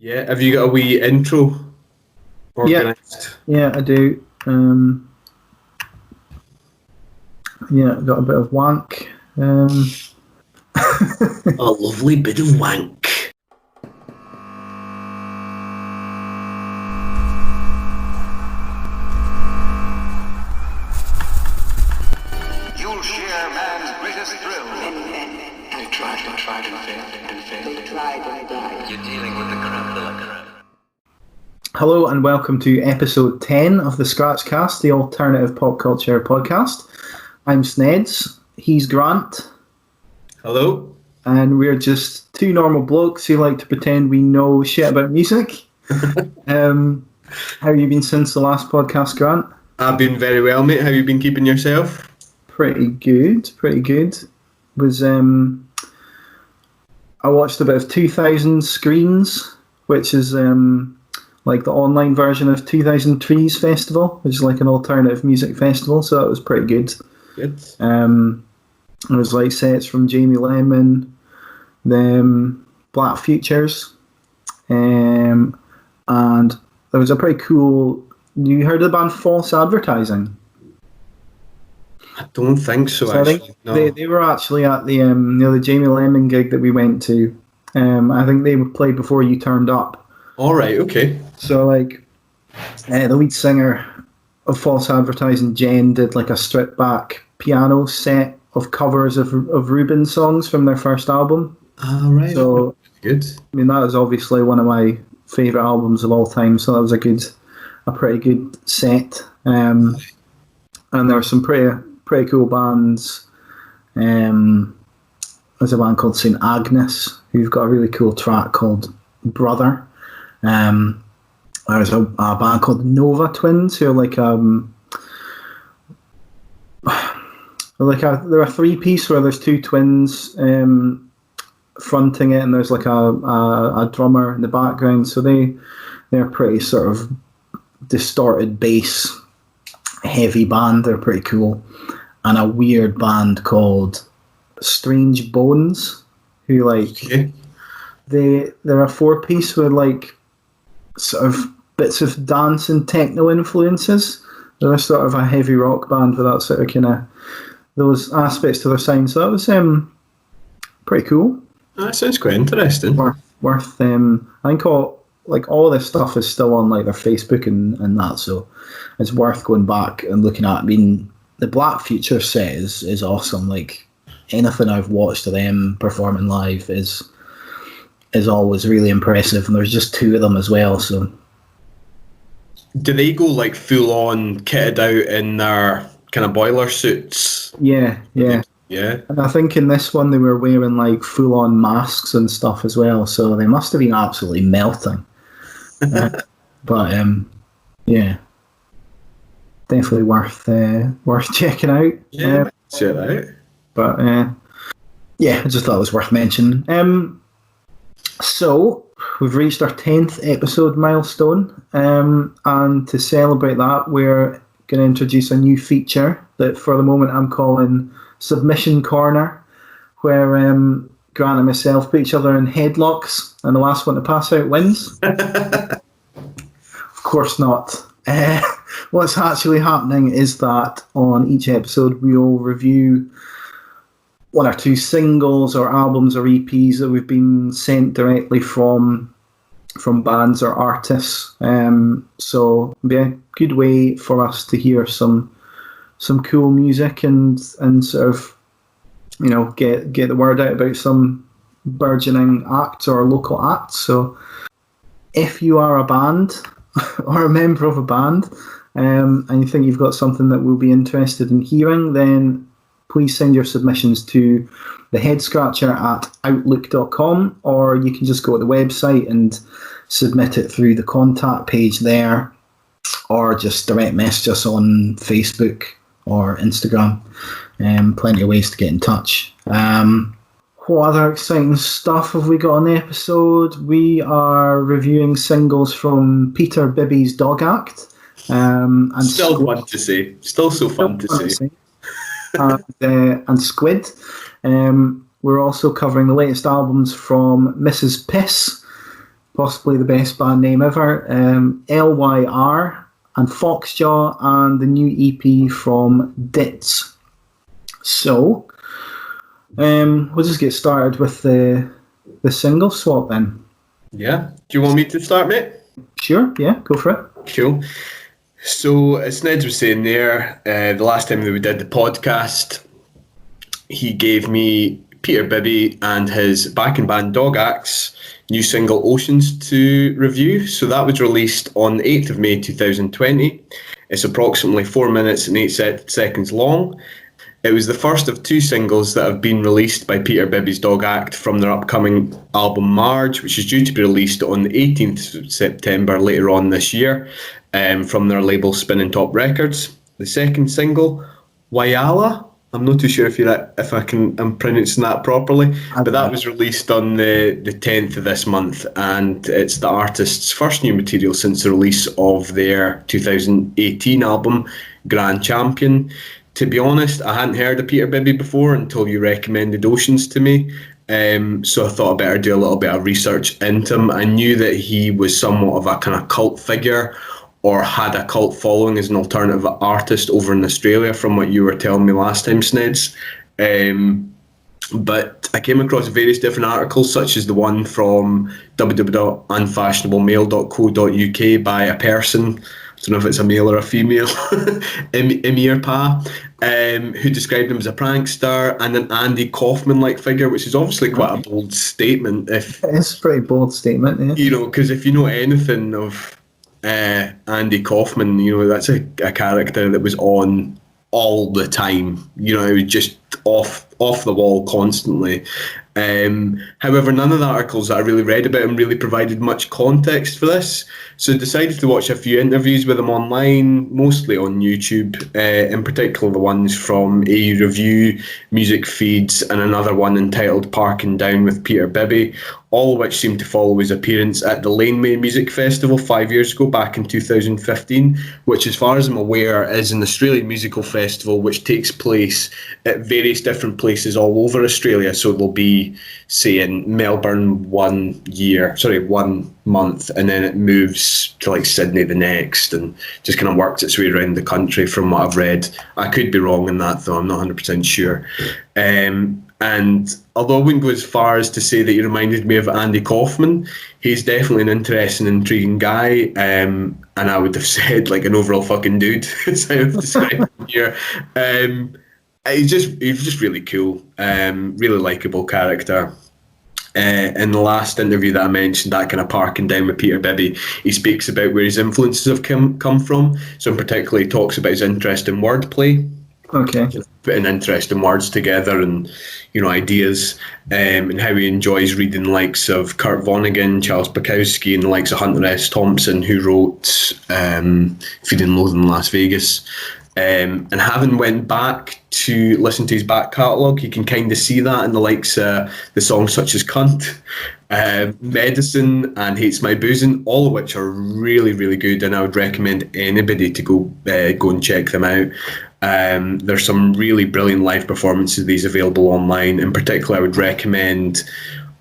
Yeah, have you got a wee intro organised? Yeah, I do. Got a bit of wank. A lovely bit of wank. You'll share man's greatest thrill. They tried and failed. They tried and died. You're dealing with the crap de la crap. Hello and welcome to episode 10 of the Scratchcast, the alternative pop culture podcast. I'm Sneds, he's Grant. Hello. And we're just two normal blokes who like to pretend we know shit about music. How have you been since the last podcast, Grant? I've been very well, mate. How have you been keeping yourself? Pretty good. I watched a bit of 2000 Screens, which is like the online version of 2000 Trees Festival, which is like an alternative music festival, so that was pretty good. Good. It was like sets from Jamie Lemon, the Black Futures, and there was a pretty cool... You heard of the band False Advertising? I don't think so, I think no. they were actually at the the Jamie Lemon gig that we went to. I think they played before you turned up. All right, okay. So like, the lead singer of False Advertising, Jen, did like a stripped back piano set of covers of Reuben songs from their first album. All right. So good. I mean, that is obviously one of my favourite albums of all time. So that was a pretty good set. And there were some pretty cool bands. There's a band called St. Agnes, who've got a really cool track called Brother. There's a band called Nova Twins, who are they're a three-piece where there's two twins fronting it, and there's like a drummer in the background. So they're pretty sort of distorted bass heavy band. They're pretty cool. And a weird band called Strange Bones, who they're a four-piece with like sort of bits of dance and techno influences. They're sort of a heavy rock band with that sort of kind of those aspects to their sound. So that was pretty cool. That sounds quite interesting. Worth I think all this stuff is still on like their Facebook and that, so it's worth going back and looking at. I mean, the Black Future set is awesome. Like anything I've watched of them performing live is always really impressive, and there's just two of them as well. So do they go like full on kitted out in their kind of boiler suits? Yeah. And I think in this one they were wearing like full on masks and stuff as well, so they must have been absolutely melting. But yeah, definitely worth checking out. Yeah, check that out. But yeah, I just thought it was worth mentioning. So we've reached our 10th episode milestone, and to celebrate that, we're going to introduce a new feature that for the moment I'm calling Submission Corner, where Grant and myself put each other in headlocks, and the last one to pass out wins. Of course not. What's actually happening is that on each episode we'll review one or two singles or albums or EPs that we've been sent directly from bands or artists. So it'll be a good way for us to hear some cool music and sort of, you know, get the word out about some burgeoning acts or local acts. So if you are a band or a member of a band and you think you've got something that we'll be interested in hearing, then please send your submissions to the headscratcher@outlook.com, or you can just go to the website and submit it through the contact page there, or just direct message us on Facebook or Instagram. Plenty of ways to get in touch. What other exciting stuff have we got on the episode? We are reviewing singles from Peter Bibby's Dog Act. And Still Squid. fun to see. Still so fun to see. And Squid. We're also covering the latest albums from Mrs. Piss, possibly the best band name ever. LYR and Phoxjaw, and the new EP from Ditz. So, we'll just get started with the single swap then. Yeah. Do you want me to start, mate? Sure, yeah, go for it. Cool. So, as Ned was saying there, the last time that we did the podcast, he gave me Peter Bibby and his backing band Dog Axe new single Oceans to review. So that was released on the 8th of May 2020. It's approximately 4 minutes and 8 seconds long. It was the first of two singles that have been released by Peter Bibby's Dog Act from their upcoming album Marge, which is due to be released on the 18th of September later on this year, from their label Spinning Top Records. The second single, Wayala, I'm not too sure I'm pronouncing that properly, but that was released on the 10th of this month, and it's the artist's first new material since the release of their 2018 album, Grand Champion. To be honest, I hadn't heard of Peter Bibby before until you recommended Oceans to me, so I thought I'd better do a little bit of research into him. I knew that he was somewhat of a kind of cult figure, or had a cult following as an alternative artist over in Australia, from what you were telling me last time, Sneds. But I came across various different articles, such as the one from www.unfashionablemale.co.uk by a person, I don't know if it's a male or a female, Emir Pa, who described him as a prankster and an Andy Kaufman-like figure, which is obviously quite a bold statement. It's a pretty bold statement, yeah. You know, because if you know anything of Andy Kaufman, you know, that's a character that was on all the time. You know, it was just off the wall constantly. However, none of the articles that I really read about him really provided much context for this, so I decided to watch a few interviews with him online, mostly on YouTube, in particular the ones from AU Review, Music Feeds, and another one entitled Parking Down with Peter Bibby, all of which seem to follow his appearance at the Laneway Music Festival 5 years ago, back in 2015, which, as far as I'm aware, is an Australian musical festival which takes place at various different places all over Australia. So there'll be, say, in Melbourne 1 month, and then it moves to like Sydney the next, and just kind of works its way around the country from what I've read. I could be wrong in that though, I'm not 100% sure. And although I wouldn't go as far as to say that he reminded me of Andy Kaufman, he's definitely an interesting, intriguing guy, and I would have said like an overall fucking dude, as I have described him here. He's just really cool, really likeable character. In the last interview that I mentioned, that kind of Parking Down with Peter Bibby, he speaks about where his influences have come from. So in particular, he talks about his interest in wordplay. Okay. Putting interesting words together and, you know, ideas, and how he enjoys reading the likes of Kurt Vonnegut, Charles Bukowski, and the likes of Hunter S. Thompson, who wrote Feeding Loathing in Las Vegas. And having went back to listen to his back catalogue, you can kind of see that in the likes the songs such as Cunt, Medicine, and Hates My Boozin', all of which are really, really good, and I would recommend anybody to go and check them out. There's some really brilliant live performances of these available online. In particular, I would recommend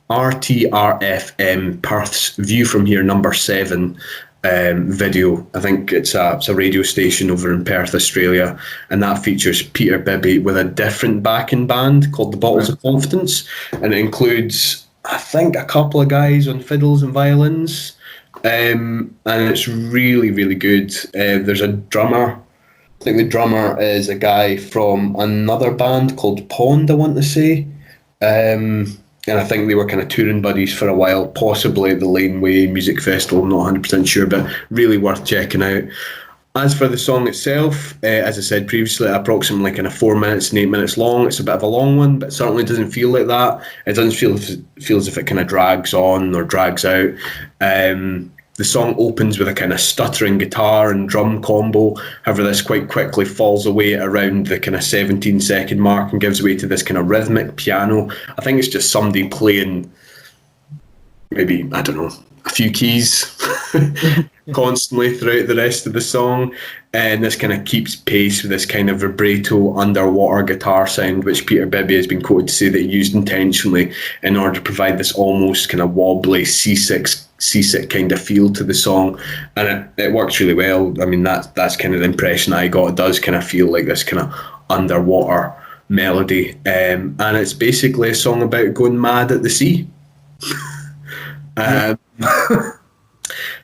RTRFM Perth's View From Here #7 video. I think it's a radio station over in Perth, Australia, and that features Peter Bibby with a different backing band called the Bottles of Confidence, and it includes, I think, a couple of guys on fiddles and violins, and it's really, really good. There's a drummer. I think the drummer is a guy from another band called Pond, I want to say. And I think they were kind of touring buddies for a while, possibly at the Laneway Music Festival, I'm not 100% sure, but really worth checking out. As for the song itself, as I said previously, approximately kind of 4 minutes and 8 minutes long. It's a bit of a long one, but certainly doesn't feel like that. It doesn't feel as if it kind of drags on or drags out. The song opens with a kind of stuttering guitar and drum combo. However, this quite quickly falls away around the kind of 17-second mark and gives way to this kind of rhythmic piano. I think it's just somebody playing maybe, I don't know, a few keys constantly throughout the rest of the song. And this kind of keeps pace with this kind of vibrato underwater guitar sound, which Peter Bibby has been quoted to say that he used intentionally in order to provide this almost kind of wobbly seasick seasick kind of feel to the song, and it works really well. I mean, that's kind of the impression I got. It does kind of feel like this kind of underwater melody, and it's basically a song about going mad at the sea.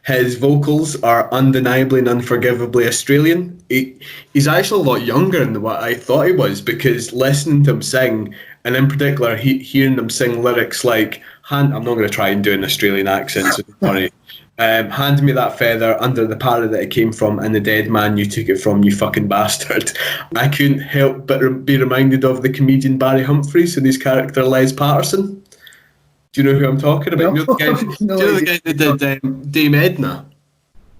His vocals are undeniably and unforgivably Australian. He's actually a lot younger than what I thought he was, because listening to him sing, and in particular hearing him sing lyrics like, I'm not going to try and do an Australian accent, so don't worry. Hand me that feather under the parrot that it came from, and the dead man you took it from, you fucking bastard. I couldn't help but be reminded of the comedian Barry Humphries and his character Les Patterson. Do you know who I'm talking about? No, do you know the guy that did Dame Edna?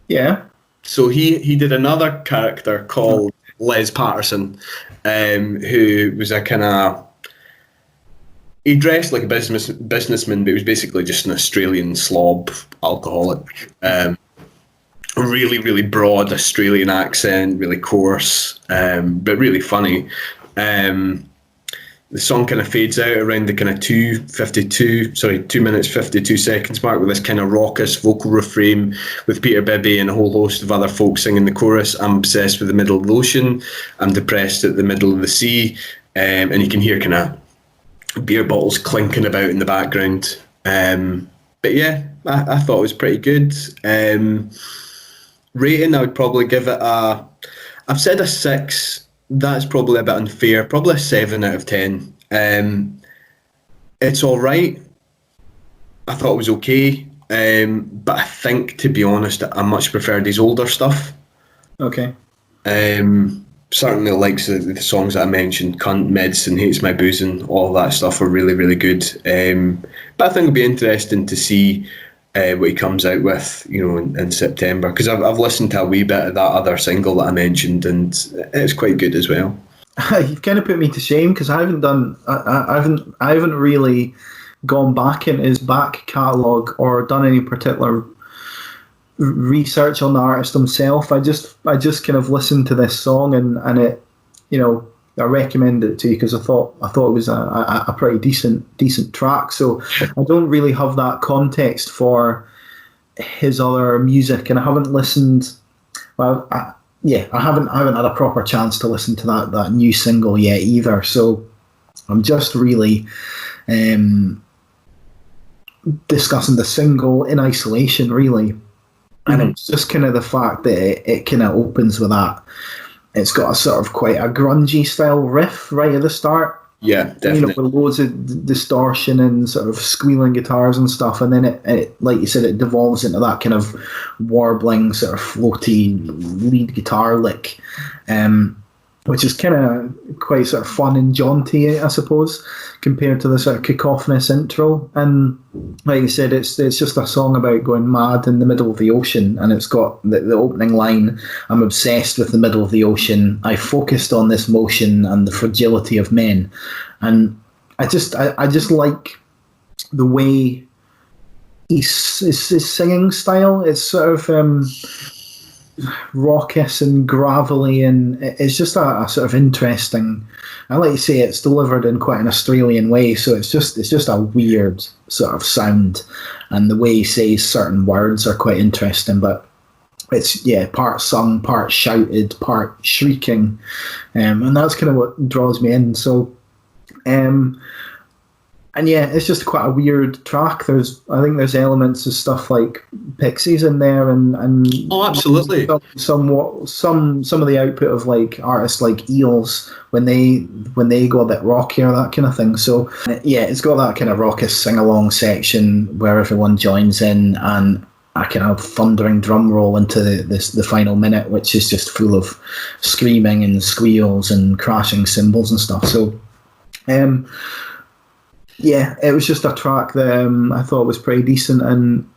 Yeah. So he did another character called Les Patterson, who was a kind of... He dressed like a businessman, but he was basically just an Australian slob alcoholic. Really, really broad Australian accent, really coarse, but really funny. The song kind of fades out around the kind of 2 minutes 52 seconds mark, with this kind of raucous vocal refrain with Peter Bibby and a whole host of other folk singing the chorus. I'm obsessed with the middle of the ocean. I'm depressed at the middle of the sea. And you can hear kind of beer bottles clinking about in the background. But yeah, I thought it was pretty good. Rating, I would probably give it I've said a 6. That's probably a bit unfair. Probably a 7 out of 10. It's all right. I thought it was okay. But I think, to be honest, I much preferred his older stuff. Okay. Certainly likes the songs that I mentioned, Cunt, Medicine, Hates My Boozing, all that stuff are really, really good. But I think it'll be interesting to see what he comes out with, in September, because I've listened to a wee bit of that other single that I mentioned, and it's quite good as well. You've kind of put me to shame, because I haven't really gone back in his back catalogue or done any particular research on the artist himself. I just kind of listened to this song and it, I recommended it to you because I thought it was a pretty decent track. So I don't really have that context for his other music, and I haven't listened. Well, I haven't had a proper chance to listen to that new single yet either. So I'm just really discussing the single in isolation, really. And it's just kind of the fact that it kind of opens with that. It's got a sort of quite a grungy style riff right at the start. Yeah, definitely. With loads of distortion and sort of squealing guitars and stuff. And then it, like you said, it devolves into that kind of warbling, sort of floaty lead guitar lick, which is kind of quite sort of fun and jaunty, I suppose, compared to the sort of cacophonous intro. And like you said, it's just a song about going mad in the middle of the ocean, and it's got the opening line, I'm obsessed with the middle of the ocean, I focused on this motion and the fragility of men. And I just like the way his singing style is sort of raucous and gravelly, and it's just a sort of interesting. I like to say it's delivered in quite an Australian way, so it's just a weird sort of sound, and the way he says certain words are quite interesting. But it's part sung, part shouted, part shrieking, and that's kind of what draws me in. So, and yeah, it's just quite a weird track. I think there's elements of stuff like Pixies in there, and oh, absolutely, some of the output of like artists like Eels when they go a bit rockier, that kind of thing. So yeah, it's got that kind of raucous sing along section where everyone joins in, and a kind of thundering drum roll into the final minute, which is just full of screaming and squeals and crashing cymbals and stuff. So. Yeah, it was just a track that I thought was pretty decent and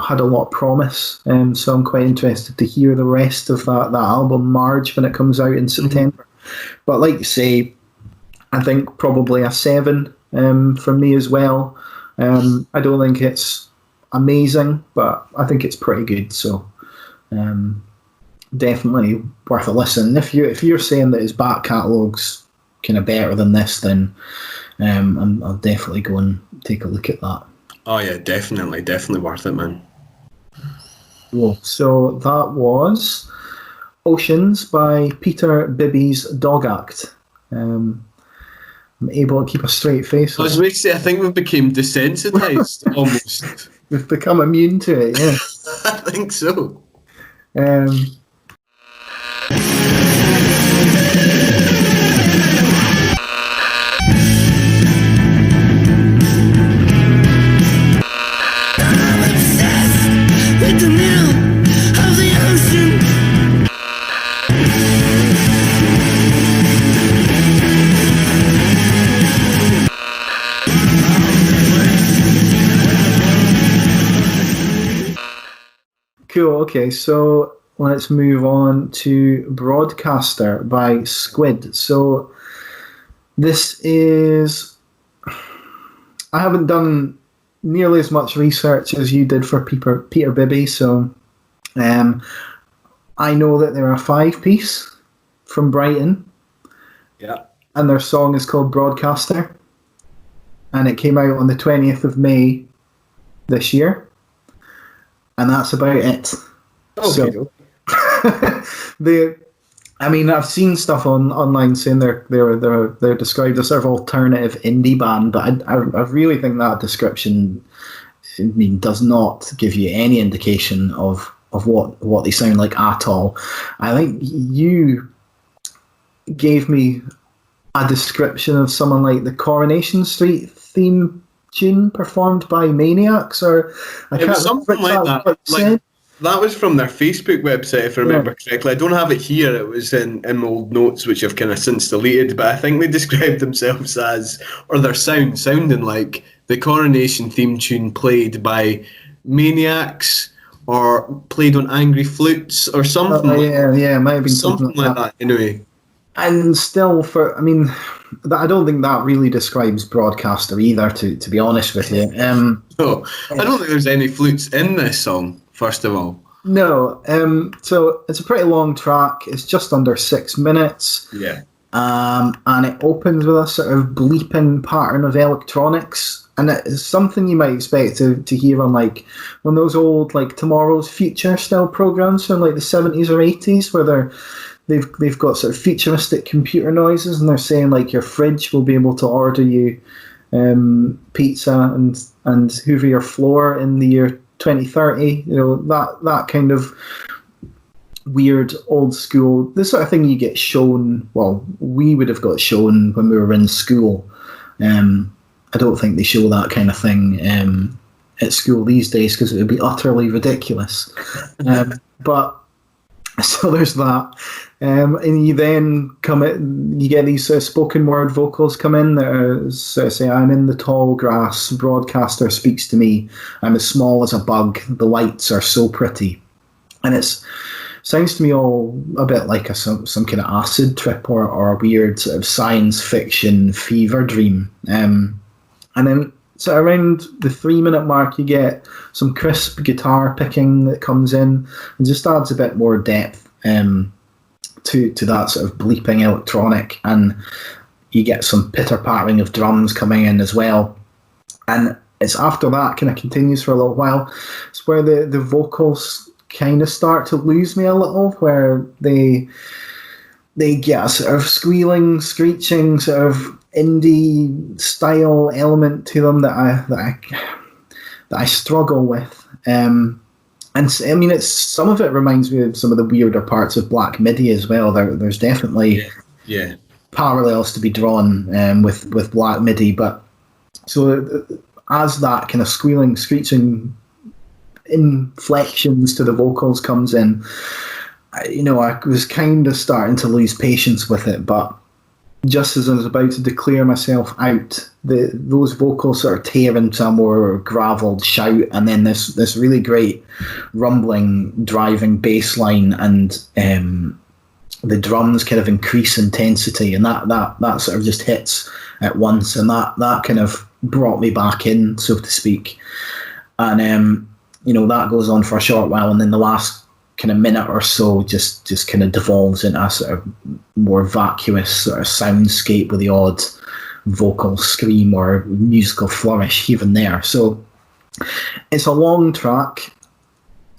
had a lot of promise. So I'm quite interested to hear the rest of that album, Marge, when it comes out in September. But like you say, I think probably a 7 from me as well. I don't think it's amazing, but I think it's pretty good. So definitely worth a listen. If you're saying that his back catalogue's kind of better than this, then I'll definitely go and take a look at that. Oh yeah, definitely worth it, man. Cool. So that was Oceans by Peter Bibby's Dog Act. I'm able to keep a straight face. I was going to say, I think we've become desensitized almost. We've become immune to it, yeah. I think so. With the middle of the ocean. Cool, okay, so let's move on to Broadcaster by Squid. So this is... I haven't done nearly as much research as you did for Peter Bibby, so I know that they're a 5-piece from Brighton. Yeah. And their song is called Broadcaster. And it came out on the 20th of May this year. And that's about it. Okay. So, I've seen stuff online saying they're described as sort of alternative indie band, but I really think that description, does not give you any indication of what they sound like at all. I think you gave me a description of someone like the Coronation Street theme tune performed by Maniacs, or It was something like that. That was from their Facebook website, if I remember correctly. I don't have it here. It was in my old notes, which I've kind of since deleted. But I think they described themselves as, or their sounding like the Coronation theme tune played by Maniacs, or played on angry flutes, or something. It might have been something like that. Anyway. And still, I don't think that really describes Broadcaster either, to be honest with you. No, I don't think there's any flutes in this song, first of all. No. So it's a pretty long track. It's just under 6 minutes. Yeah. And it opens with a sort of bleeping pattern of electronics. And it's something you might expect to hear on like one of those old like Tomorrow's Future style programs from like the 70s or 80s, where they've got sort of futuristic computer noises, and they're saying like your fridge will be able to order you pizza and hoover your floor in the year 2030. That kind of weird old school, the sort of thing you get shown. Well, we would have got shown when we were in school. I don't think they show that kind of thing at school these days, because it would be utterly ridiculous. But so there's that. And you then you get these spoken word vocals come in that say, "I'm in the tall grass, broadcaster speaks to me, I'm as small as a bug, the lights are so pretty." And it sounds to me all a bit like some kind of acid trip or a weird sort of science fiction fever dream. And then so around the 3-minute mark, you get some crisp guitar picking that comes in and just adds a bit more depth to that sort of bleeping electronic, and you get some pitter-pattering of drums coming in as well. And it's after that kind of continues for a little while. It's where the vocals kind of start to lose me a little, where they get a sort of squealing, screeching, sort of indie style element to them that I struggle with. And it's some of it reminds me of some of the weirder parts of Black Midi as well. There's definitely parallels to be drawn with Black Midi, but so as that kind of squealing, screeching inflections to the vocals comes in, I was kind of starting to lose patience with it. But just as I was about to declare myself out, those vocals sort of tear into a more gravelled shout, and then this really great rumbling, driving bass line, and the drums kind of increase intensity, and that sort of just hits at once, and that kind of brought me back in, so to speak. And that goes on for a short while, and then the last kind of minute or so just kind of devolves into a sort of more vacuous sort of soundscape with the odd vocal scream or musical flourish here and there. So it's a long track.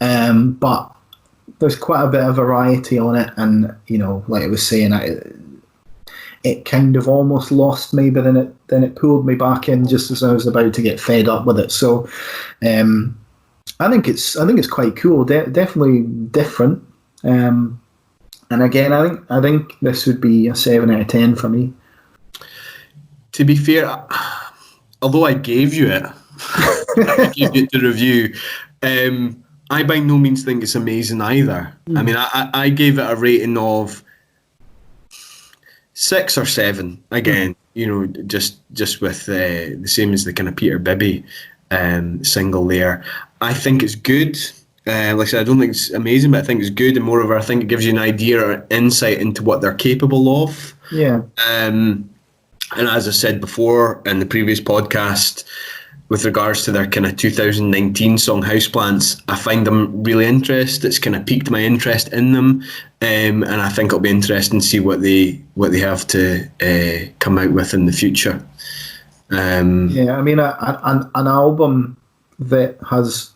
But there's quite a bit of variety on it, and like I was saying, it kind of almost lost me, but then it pulled me back in just as I was about to get fed up with it. So I think it's quite cool. Definitely different. And again, I think this would be a 7 out of 10 for me. To be fair, although I gave you it, I gave you the review. I by no means think it's amazing either. I mean, I gave it a rating of 6 or 7. Again, just with the same as the kind of Peter Bibby single there. I think it's good. Like I said, I don't think it's amazing, but I think it's good, and moreover, I think it gives you an idea or insight into what they're capable of. Yeah. And as I said before in the previous podcast, with regards to their kind of 2019 song Houseplants, I find them really interesting. It's kind of piqued my interest in them, and I think it'll be interesting to see what they have to come out with in the future. I mean, an album that has,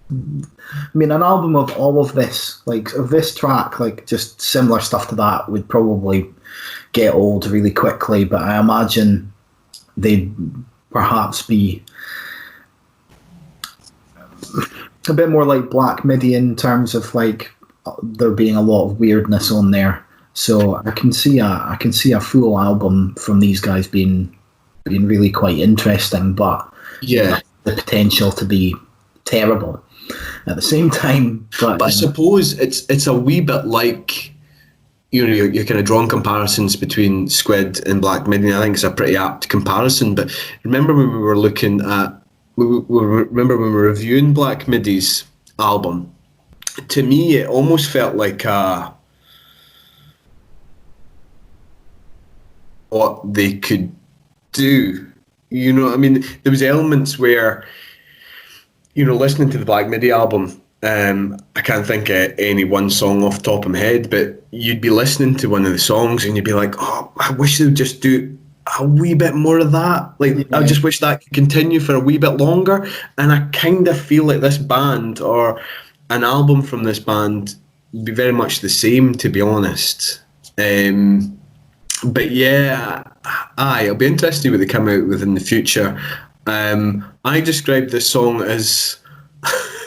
an album of all of this, like of this track, like just similar stuff to that would probably get old really quickly. But I imagine they'd perhaps be a bit more like Black Midi in terms of like there being a lot of weirdness on there. So I can see a full album from these guys being really quite interesting, but the potential to be terrible at the same time. But I suppose it's a wee bit like you're kind of drawing comparisons between Squid and Black Midi. I think it's a pretty apt comparison. But remember when we were looking at, remember when we were reviewing Black Midi's album? To me, it almost felt like what they could do. I mean, there was elements where, listening to the Black Midi album, I can't think of any one song off the top of my head, but you'd be listening to one of the songs and you'd be like, oh, I wish they would just do a wee bit more of that. Like, I just wish that could continue for a wee bit longer. And I kind of feel like this band or an album from this band would be very much the same, to be honest. But yeah, it'll be interesting what they come out with in the future. I described this song as,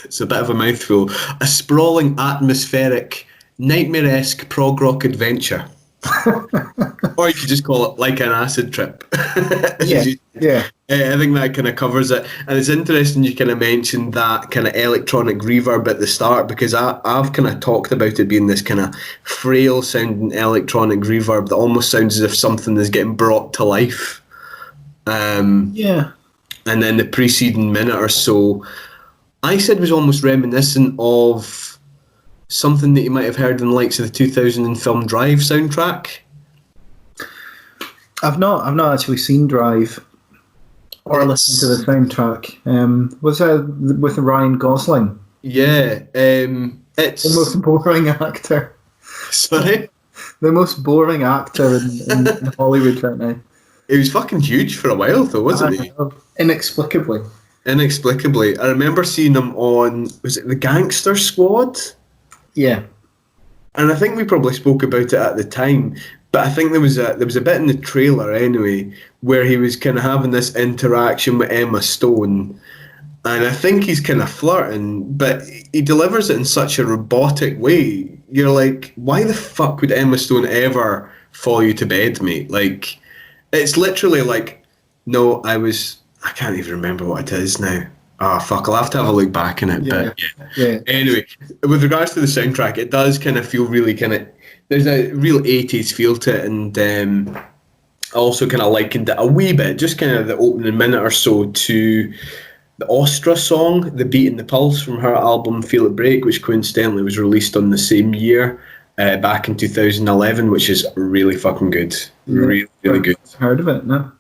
it's a bit of a mouthful, a sprawling, atmospheric, nightmare-esque prog rock adventure. Or you could just call it like an acid trip. Yeah. I think that kind of covers it. And it's interesting you kind of mentioned that kind of electronic reverb at the start, because I've kind of talked about it being this kind of frail sounding electronic reverb that almost sounds as if something is getting brought to life. And then the preceding minute or so, I said was almost reminiscent of something that you might have heard in the likes of the 2000 film Drive soundtrack. I've not actually seen Drive or listened to the soundtrack. Was that with Ryan Gosling? Yeah, it's the most boring actor. Sorry, the most boring actor in Hollywood right now. He was fucking huge for a while, though, wasn't he? Inexplicably. I remember seeing him on, was it the Gangster Squad? Yeah. And I think we probably spoke about it at the time, but I think there was a bit in the trailer anyway where he was kind of having this interaction with Emma Stone, and I think he's kind of flirting, but he delivers it in such a robotic way. You're like, why the fuck would Emma Stone ever follow you to bed, mate? Like, it's literally like, no, I can't even remember what it is now. Oh, fuck, I'll have to have a look back in it. Yeah. But yeah. Anyway, with regards to the soundtrack, it does kind of feel really kind of, there's a real 80s feel to it, and I also kind of likened it a wee bit, just kind of the opening minute or so, to the Ostra song, The Beat in the Pulse, from her album Feel It Break, which coincidentally was released on the same year, back in 2011, which is really fucking good. Really, really good. Heard of it, no?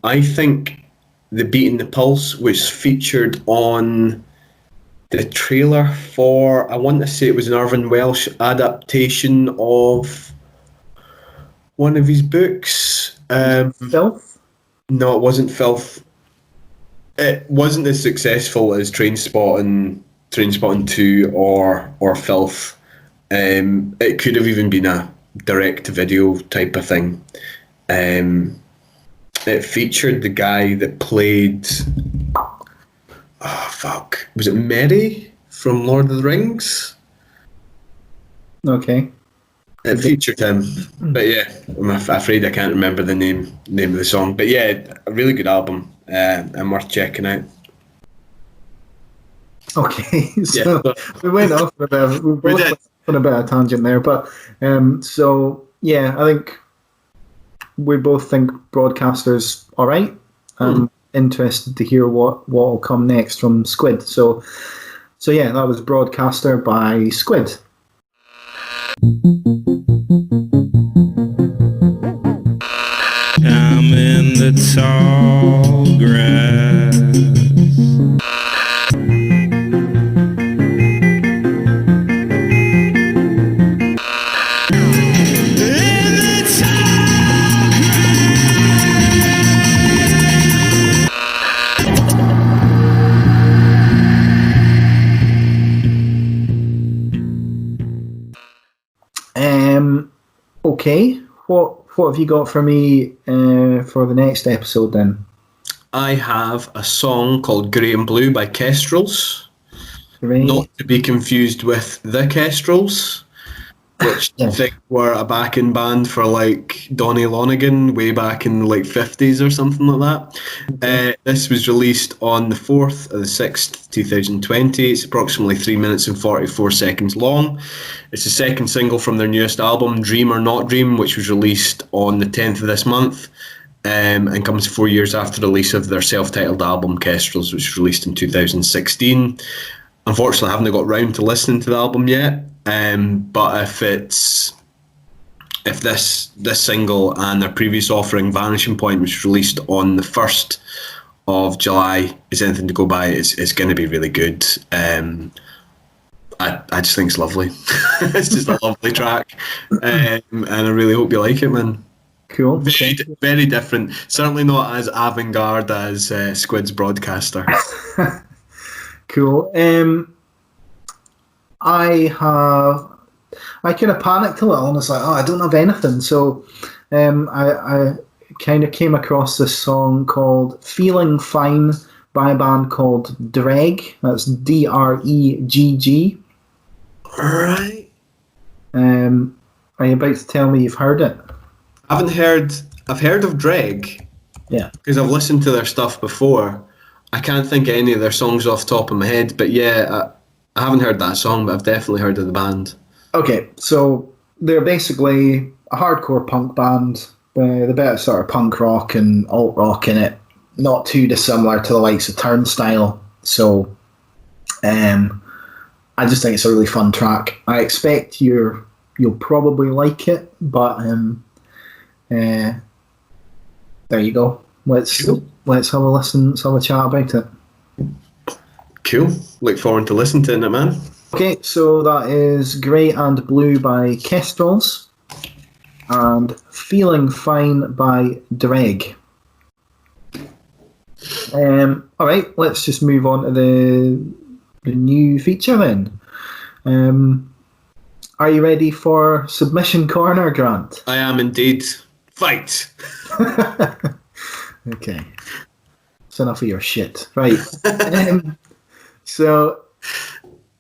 I think The Beat in the Pulse was featured on the trailer for, I want to say it was an Irvin Welsh adaptation of one of his books. Filth? No, it wasn't Filth. It wasn't as successful as Trainspotting Trainspotting 2 or Filth. It could have even been a direct-to-video type of thing. It featured the guy that played... Was it Merry from Lord of the Rings? Okay. It featured him. But yeah, I'm afraid I can't remember the name of the song. But yeah, a really good album and worth checking out. Okay, so Yeah. we went off on we both went on a bit of a tangent there, but so yeah, I think we both think Broadcaster's all right. I'm interested to hear what will come next from Squid. So yeah, that was Broadcaster by Squid. I'm in the tall grass. Okay, what have you got for me for the next episode then? I have a song called Grey and Blue by Kestrels. Great. Not to be confused with The Kestrels, which I think were a backing band for like Donny Lonergan way back in the like 50s or something like that. Okay. This was released on the 4th of the 6th, 2020. It's approximately 3 minutes and 44 seconds long. It's the second single from their newest album, Dream or Not Dream, which was released on the 10th of this month. And comes 4 years after the release of their self-titled album, Kestrels, which was released in 2016. Unfortunately, I haven't got round to listening to the album yet. But if this single and their previous offering, Vanishing Point, which was released on the 1st of July, is anything to go by, it's going to be really good. I just think it's lovely. It's just a lovely track, and I really hope you like it, man. Cool. Very, very different. Certainly not as avant-garde as Squid's Broadcaster. Cool. I kind of panicked a little and was like, I don't have anything. So I kind of came across this song called Feeling Fine by a band called DREGG. That's DREGG. Right. Are you about to tell me you've heard it? I've heard of DREGG. Yeah. Because I've listened to their stuff before. I can't think of any of their songs off the top of my head, but yeah, I haven't heard that song, but I've definitely heard of the band. Okay, so they're basically a hardcore punk band with a bit of sort of punk rock and alt rock in it, not too dissimilar to the likes of Turnstile. So I just think it's a really fun track. I expect you'll probably like it, but there you go. Let's have a listen. Let's have a chat about it. Cool. Look forward to listening to it, man. Okay, so that is Grey and Blue by Kestrels and Feeling Fine by DREGG. Alright, let's just move on to the new feature then. Are you ready for Submission Corner, Grant? I am indeed. Fight! Okay. That's enough of your shit. Right. So,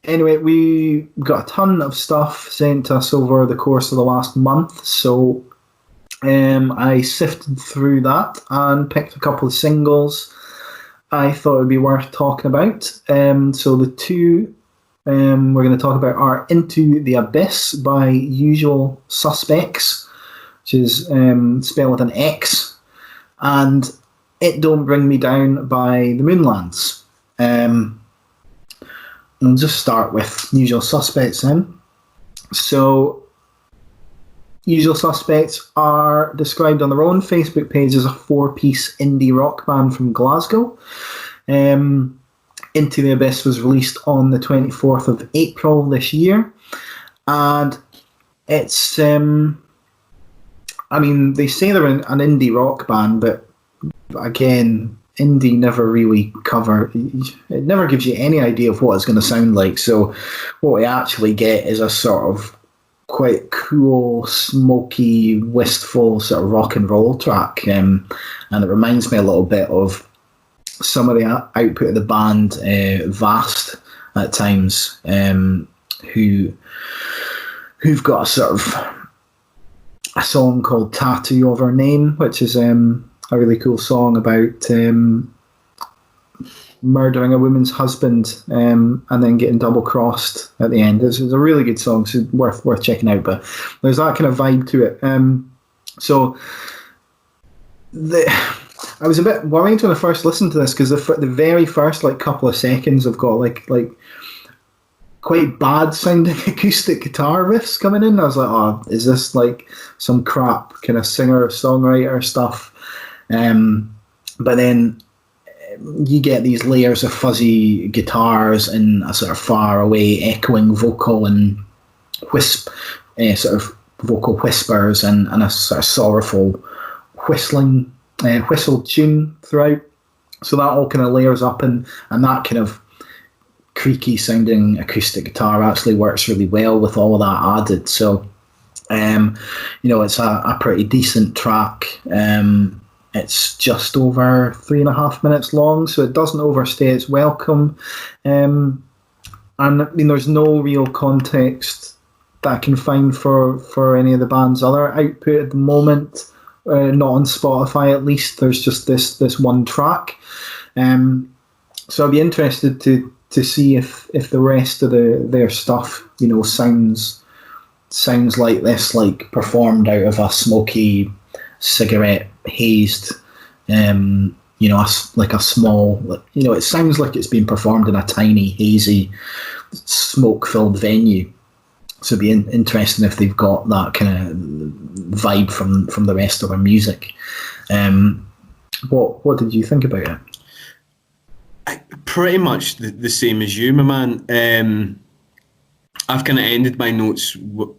anyway, we got a ton of stuff sent to us over the course of the last month, so I sifted through that and picked a couple of singles I thought it would be worth talking about. So the two we're going to talk about are Into the Abyss by UsualSuspex, which is spelled with an X, and It Don't Bring Me Down by the Moonlands. We'll just start with UsualSuspex then. So, UsualSuspex are described on their own Facebook page as a 4-piece indie rock band from Glasgow. Into the Abyss was released on the 24th of April this year. And it's, they say they're an indie rock band, but again, indie never really it never gives you any idea of what it's going to sound like. So what we actually get is a sort of quite cool, smoky, wistful sort of rock and roll track, and it reminds me a little bit of some of the output of the band Vast at times, who've got a sort of a song called Tattoo of Her Name, which is a really cool song about murdering a woman's husband and then getting double crossed at the end. It's a really good song, so worth checking out. But there's that kind of vibe to it. I was a bit worried when I first listened to this because the very first like couple of seconds have got like quite bad sounding acoustic guitar riffs coming in. I was like, oh, is this like some crap kind of singer songwriter stuff? But then you get these layers of fuzzy guitars and a sort of far away echoing vocal and sort of vocal whispers and a sort of sorrowful whistle tune throughout. So that all kind of layers up, and that kind of creaky sounding acoustic guitar actually works really well with all of that added. So, it's a pretty decent track. It's just over 3.5 minutes long, so it doesn't overstay its welcome. And I mean, there's no real context that I can find for any of the band's other output at the moment. Not on Spotify, at least. There's just this one track. So I'd be interested to see if the rest of their stuff, sounds like this, like performed out of a smoky, cigarette hazed, like a small, it sounds like it's been performed in a tiny, hazy, smoke-filled venue. So it'd be interesting if they've got that kind of vibe from the rest of their music. What did you think about it? Pretty much the same as you, my man. I've kind of ended my notes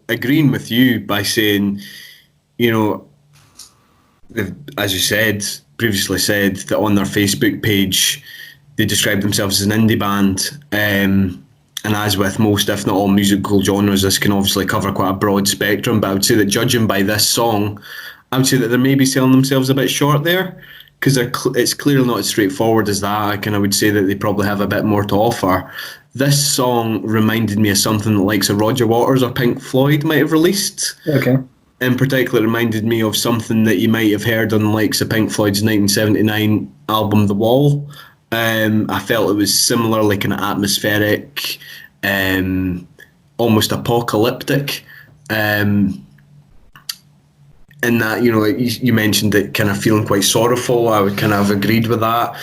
agreeing with you by saying, as you previously said, that on their Facebook page, they describe themselves as an indie band. And as with most, if not all, musical genres, this can obviously cover quite a broad spectrum. But I would say that judging by this song, I would say that they're maybe selling themselves a bit short there, because it's clearly not as straightforward as that. I would say that they probably have a bit more to offer. This song reminded me of something that likes of Roger Waters or Pink Floyd might have released. Okay. In particular, it reminded me of something that you might have heard on the likes of Pink Floyd's 1979 album The Wall. I felt it was similarly kind of atmospheric, almost apocalyptic. In that, you mentioned it kind of feeling quite sorrowful. I would kind of have agreed with that.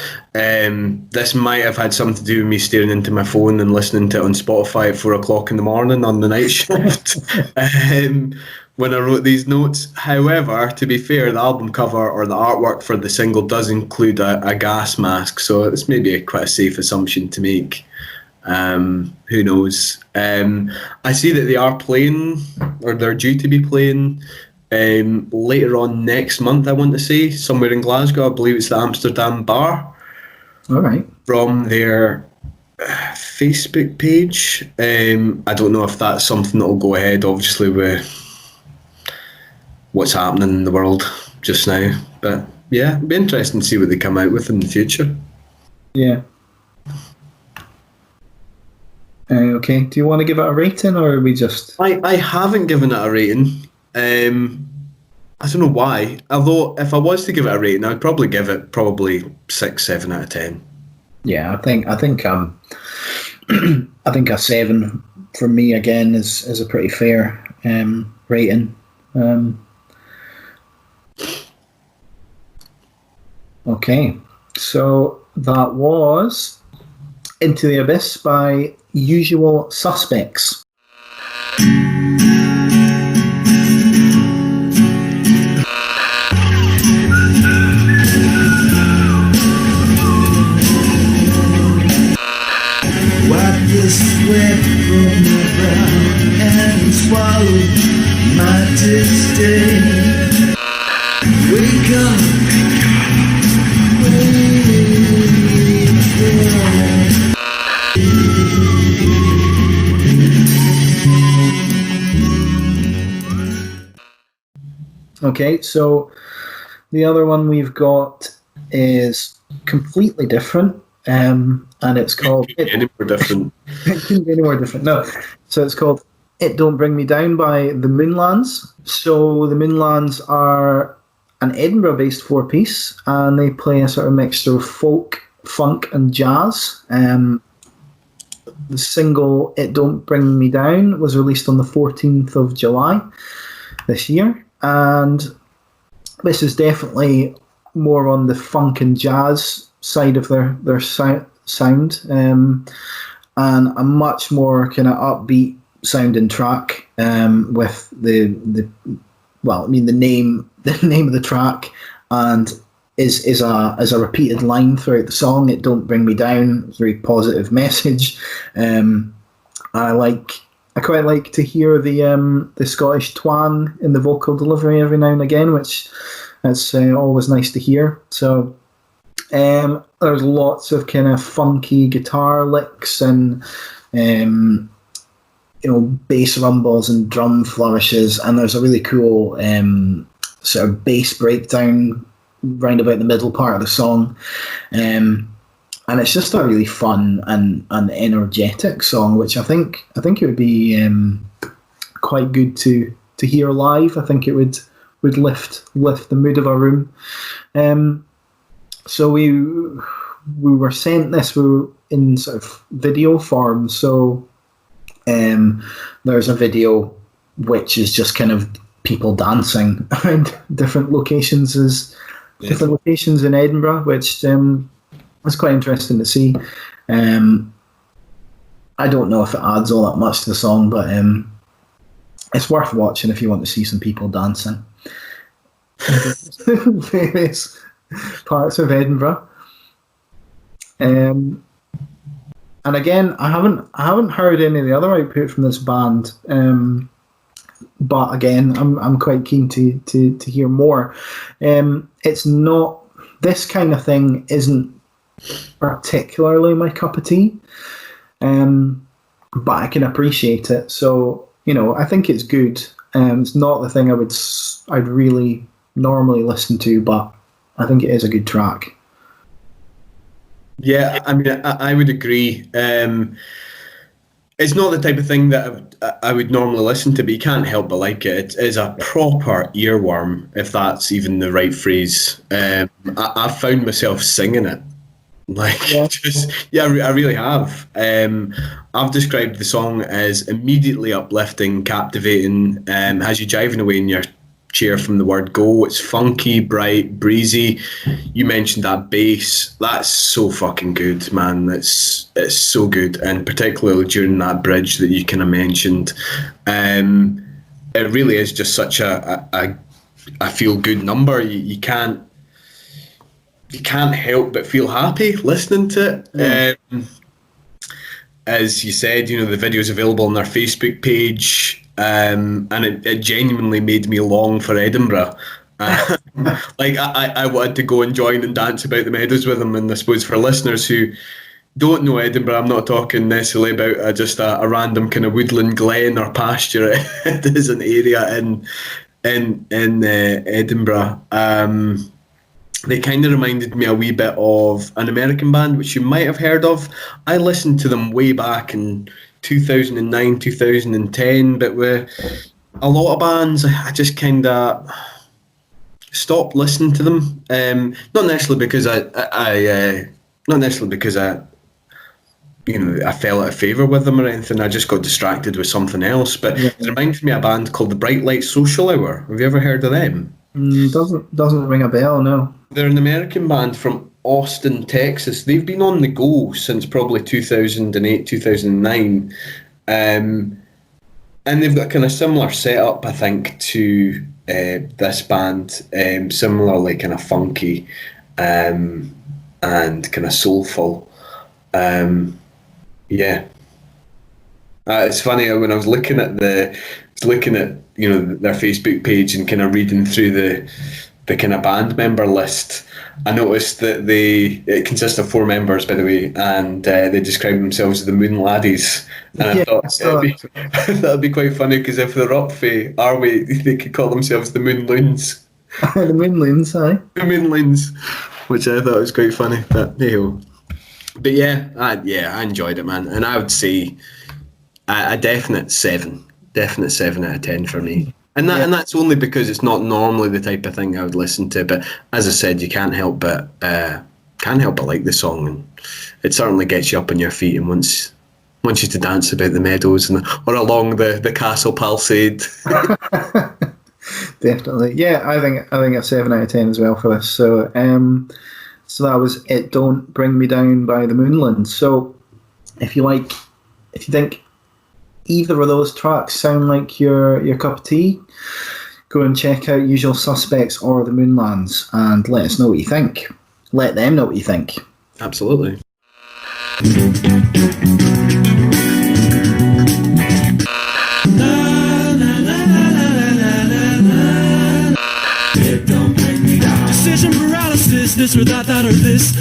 This might have had something to do with me staring into my phone and listening to it on Spotify at 4 o'clock in the morning on the night shift when I wrote these notes. However, to be fair, the album cover or the artwork for the single does include a gas mask, so it's maybe quite a safe assumption to make. Who knows? I see that they are playing, or they're due to be playing, later on next month, I want to say, somewhere in Glasgow. I believe it's the Amsterdam Bar. All right. From their Facebook page. I don't know if that's something that will go ahead, obviously, with what's happening in the world just now. But yeah, it'll be interesting to see what they come out with in the future. Yeah. Okay, do you want to give it a rating, or are we just... I haven't given it a rating. I don't know why. Although, if I was to give it a rating, I'd probably give it 6, 7 out of 10. Yeah, I think I think a 7 for me again is a pretty fair rating. Okay, so that was Into the Abyss by UsualSuspex. Wipe the sweat from your brow and swallow my disdain. Wake up, wake Okay, so the other one we've got is completely different, and it's called... Any more different? It couldn't be any more different, no. So it's called It Don't Bring Me Down by the Moonlands. So the Moonlands are an Edinburgh-based four-piece, and they play a sort of mixture of folk, funk, and jazz. The single It Don't Bring Me Down was released on the 14th of July this year, and this is definitely more on the funk and jazz side of their sound, and a much more kind of upbeat sounding track, with the name of the track, and is a repeated line throughout the song. It don't bring me down. It's a very positive message. I quite like to hear the Scottish twang in the vocal delivery every now and again, which is always nice to hear. So there's lots of kind of funky guitar licks and bass rumbles and drum flourishes, and there's a really cool sort of bass breakdown round about the middle part of the song, and it's just a really fun and energetic song, which I think it would be quite good to hear live. I think it would lift the mood of a room. So we were sent this. We were in sort of video form. So there's a video which is just kind of people dancing around different locations in Edinburgh, which was quite interesting to see. I don't know if it adds all that much to the song, but it's worth watching if you want to see some people dancing. Various parts of Edinburgh. And again, I haven't heard any of the other output from this band. But again, I'm quite keen to hear more. It's not, this kind of thing isn't particularly my cup of tea, but I can appreciate it. So I think it's good. It's not the thing I'd really normally listen to, but I think it is a good track. Yeah, I mean, I would agree. It's not the type of thing that I would normally listen to, but you can't help but like it. It is a proper earworm, if that's even the right phrase. I found myself singing it. I really have. I've described the song as immediately uplifting, captivating, has you jiving away in your chair from the word go. It's funky, bright, breezy. You mentioned that bass. That's so fucking good, man. It's so good, and particularly during that bridge that you kind of mentioned. It really is just such a feel good number. You can't help but feel happy listening to it. As you said, the video's available on their Facebook page. And it genuinely made me long for Edinburgh. I wanted to go and join and dance about the meadows with them. And I suppose for listeners who don't know Edinburgh, I'm not talking necessarily about just a random kind of woodland glen or pasture. It is an area in Edinburgh. They kind of reminded me a wee bit of an American band which you might have heard of. I listened to them way back in 2009, 2010, but with a lot of bands, I just kind of stopped listening to them. Not necessarily because I fell out of favour with them or anything. I just got distracted with something else. But it reminds me of a band called the Bright Light Social Hour. Have you ever heard of them? Doesn't ring a bell, no. They're an American band from Austin, Texas. They've been on the go since probably 2008, 2009. And they've got kind of similar setup, I think, to this band. Similarly kind of funky and kind of soulful. It's funny when I was looking at their Facebook page and kind of reading through the kind of band member list, I noticed that it consists of 4 members, by the way, and they describe themselves as the Moon Laddies. And I thought that'd be quite funny, because if they're up for our way, they could call themselves the Moon Loons. The Moonlands, aye. The Moonlands, which I thought was quite funny. But hey-ho. But yeah, I enjoyed it, man, and I would say a definite 7 out of 10 for me. And that's only because it's not normally the type of thing I would listen to. But as I said, you can't help but like the song, and it certainly gets you up on your feet and wants you to dance about the meadows or along the castle palisade. Definitely, yeah. I think a 7 out of 10 as well for this. So, so that was "It Don't Bring Me Down" by the Moonlands. So, if you think either of those tracks sound like your cup of tea, go and check out Usual Suspects or the Moonlands and let us know what you think. Let them know what you think. Absolutely. Decision paralysis, this or that or this.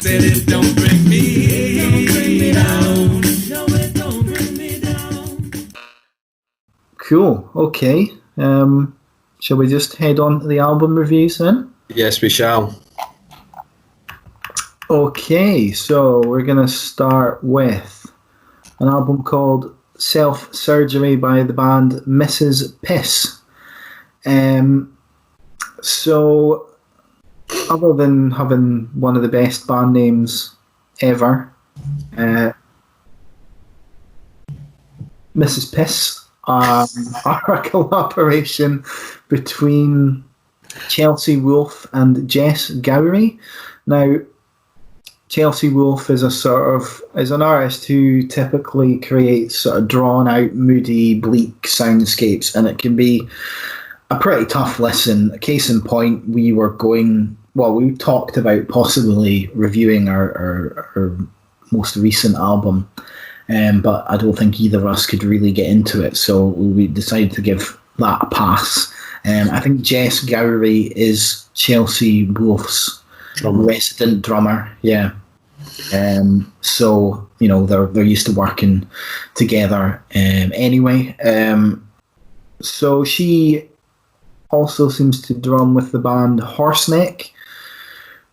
Said it don't bring me down. No, it don't bring me down. Cool. Okay. Shall we just head on to the album reviews then? Yes, we shall. Okay, so we're going to start with an album called Self Surgery by the band Mrs. Piss. So, other than having one of the best band names ever, Mrs. Piss are a collaboration between Chelsea Wolfe and Jess Gowrie. Now, Chelsea Wolfe is an artist who typically creates sort of drawn out, moody, bleak soundscapes, and it can be a pretty tough listen. Case in point, we talked about possibly reviewing our most recent album, but I don't think either of us could really get into it, so we decided to give that a pass. I think Jess Gowrie is Chelsea Wolfe's resident drummer, yeah. So they're used to working together anyway. So she also seems to drum with the band Horseneck,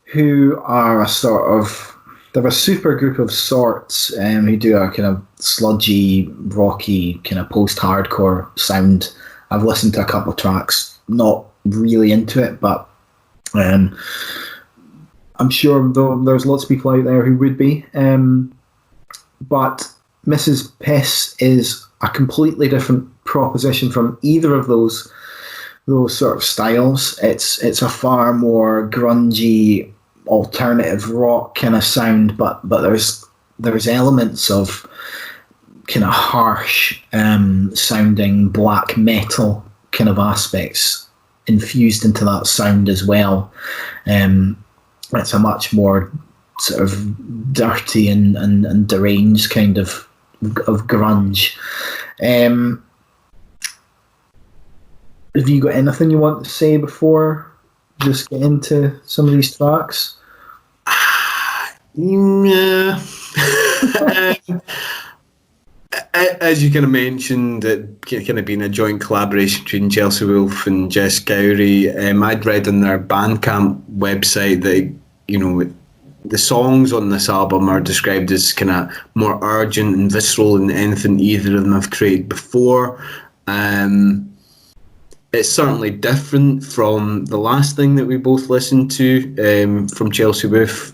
who are they're a super group of sorts, who do a kind of sludgy, rocky, kind of post-hardcore sound. I've listened to a couple of tracks, not really into it, but I'm sure there's lots of people out there who would be. But Mrs. Piss is a completely different proposition from either of those sort of styles. It's a far more grungy, alternative rock kind of sound, but there's elements of kind of harsh sounding black metal kind of aspects infused into that sound as well. It's a much more sort of dirty and deranged kind of grunge. Have you got anything you want to say before just get into some of these tracks? Yeah. As you kind of mentioned, it kind of been a joint collaboration between Chelsea Wolfe and Jess Gowrie. I'd read on their Bandcamp website that the songs on this album are described as kind of more urgent and visceral than anything either of them have created before. It's certainly different from the last thing that we both listened to from Chelsea Wolfe,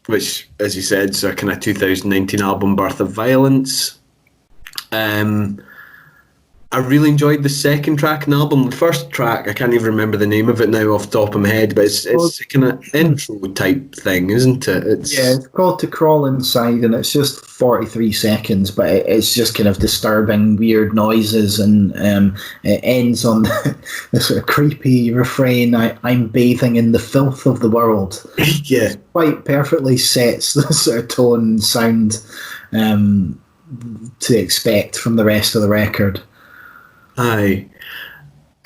which, as you said, is a kind of 2019 album, Birth of Violence. I really enjoyed the second track in the album. The first track, I can't even remember the name of it now off the top of my head, but it's a kind of intro type thing, isn't it? It's called To Crawl Inside, and it's just 43 seconds, but it's just kind of disturbing, weird noises, and it ends on the sort of creepy refrain, I'm bathing in the filth of the world. Yeah. Quite perfectly sets the sort of tone and sound to expect from the rest of the record. Aye.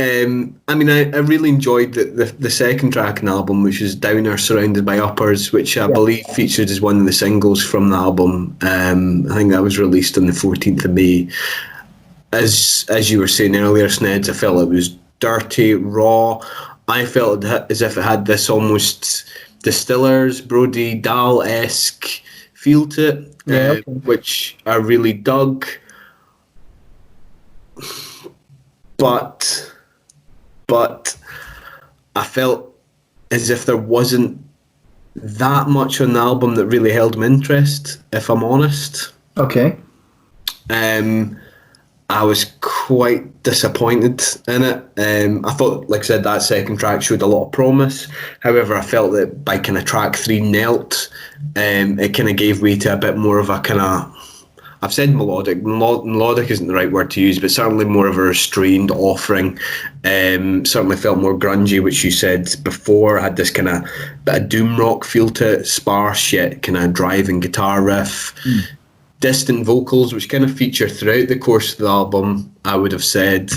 I mean, I really enjoyed the second track in the album, which is Downer Surrounded by Uppers, which I believe featured as one of the singles from the album. I think that was released on the 14th of May. As you were saying earlier, Sneds, I felt it was dirty, raw. I felt as if it had this almost Distillers, Brody Dahl-esque feel to it, which I really dug. But I felt as if there wasn't that much on the album that really held my interest, if I'm honest. Okay. I was quite disappointed in it. I thought, like I said, that second track showed a lot of promise. However, I felt that by kind of track 3, Knelt, it kind of gave way to a bit more of a kind of, I've said melodic. Melodic isn't the right word to use, but certainly more of a restrained offering. Certainly felt more grungy, which you said before. Had this kind of bit of doom rock feel to it, sparse yet kind of driving guitar riff. Distant vocals, which kind of feature throughout the course of the album, I would have said.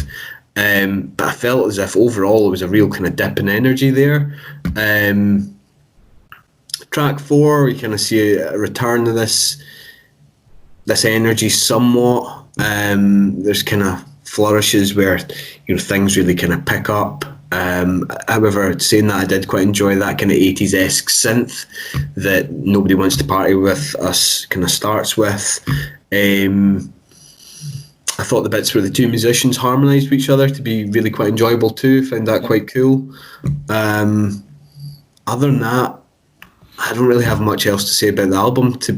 But I felt as if overall it was a real kind of dip in energy there. Track 4, you kind of see a return to this energy somewhat. There's kind of flourishes where things really kind of pick up. However, saying that, I did quite enjoy that kind of 80s-esque synth that Nobody Wants to Party With Us kind of starts with. I thought the bits where the two musicians harmonised with each other to be really quite enjoyable too. Found that quite cool. Other than that, I don't really have much else to say about the album, to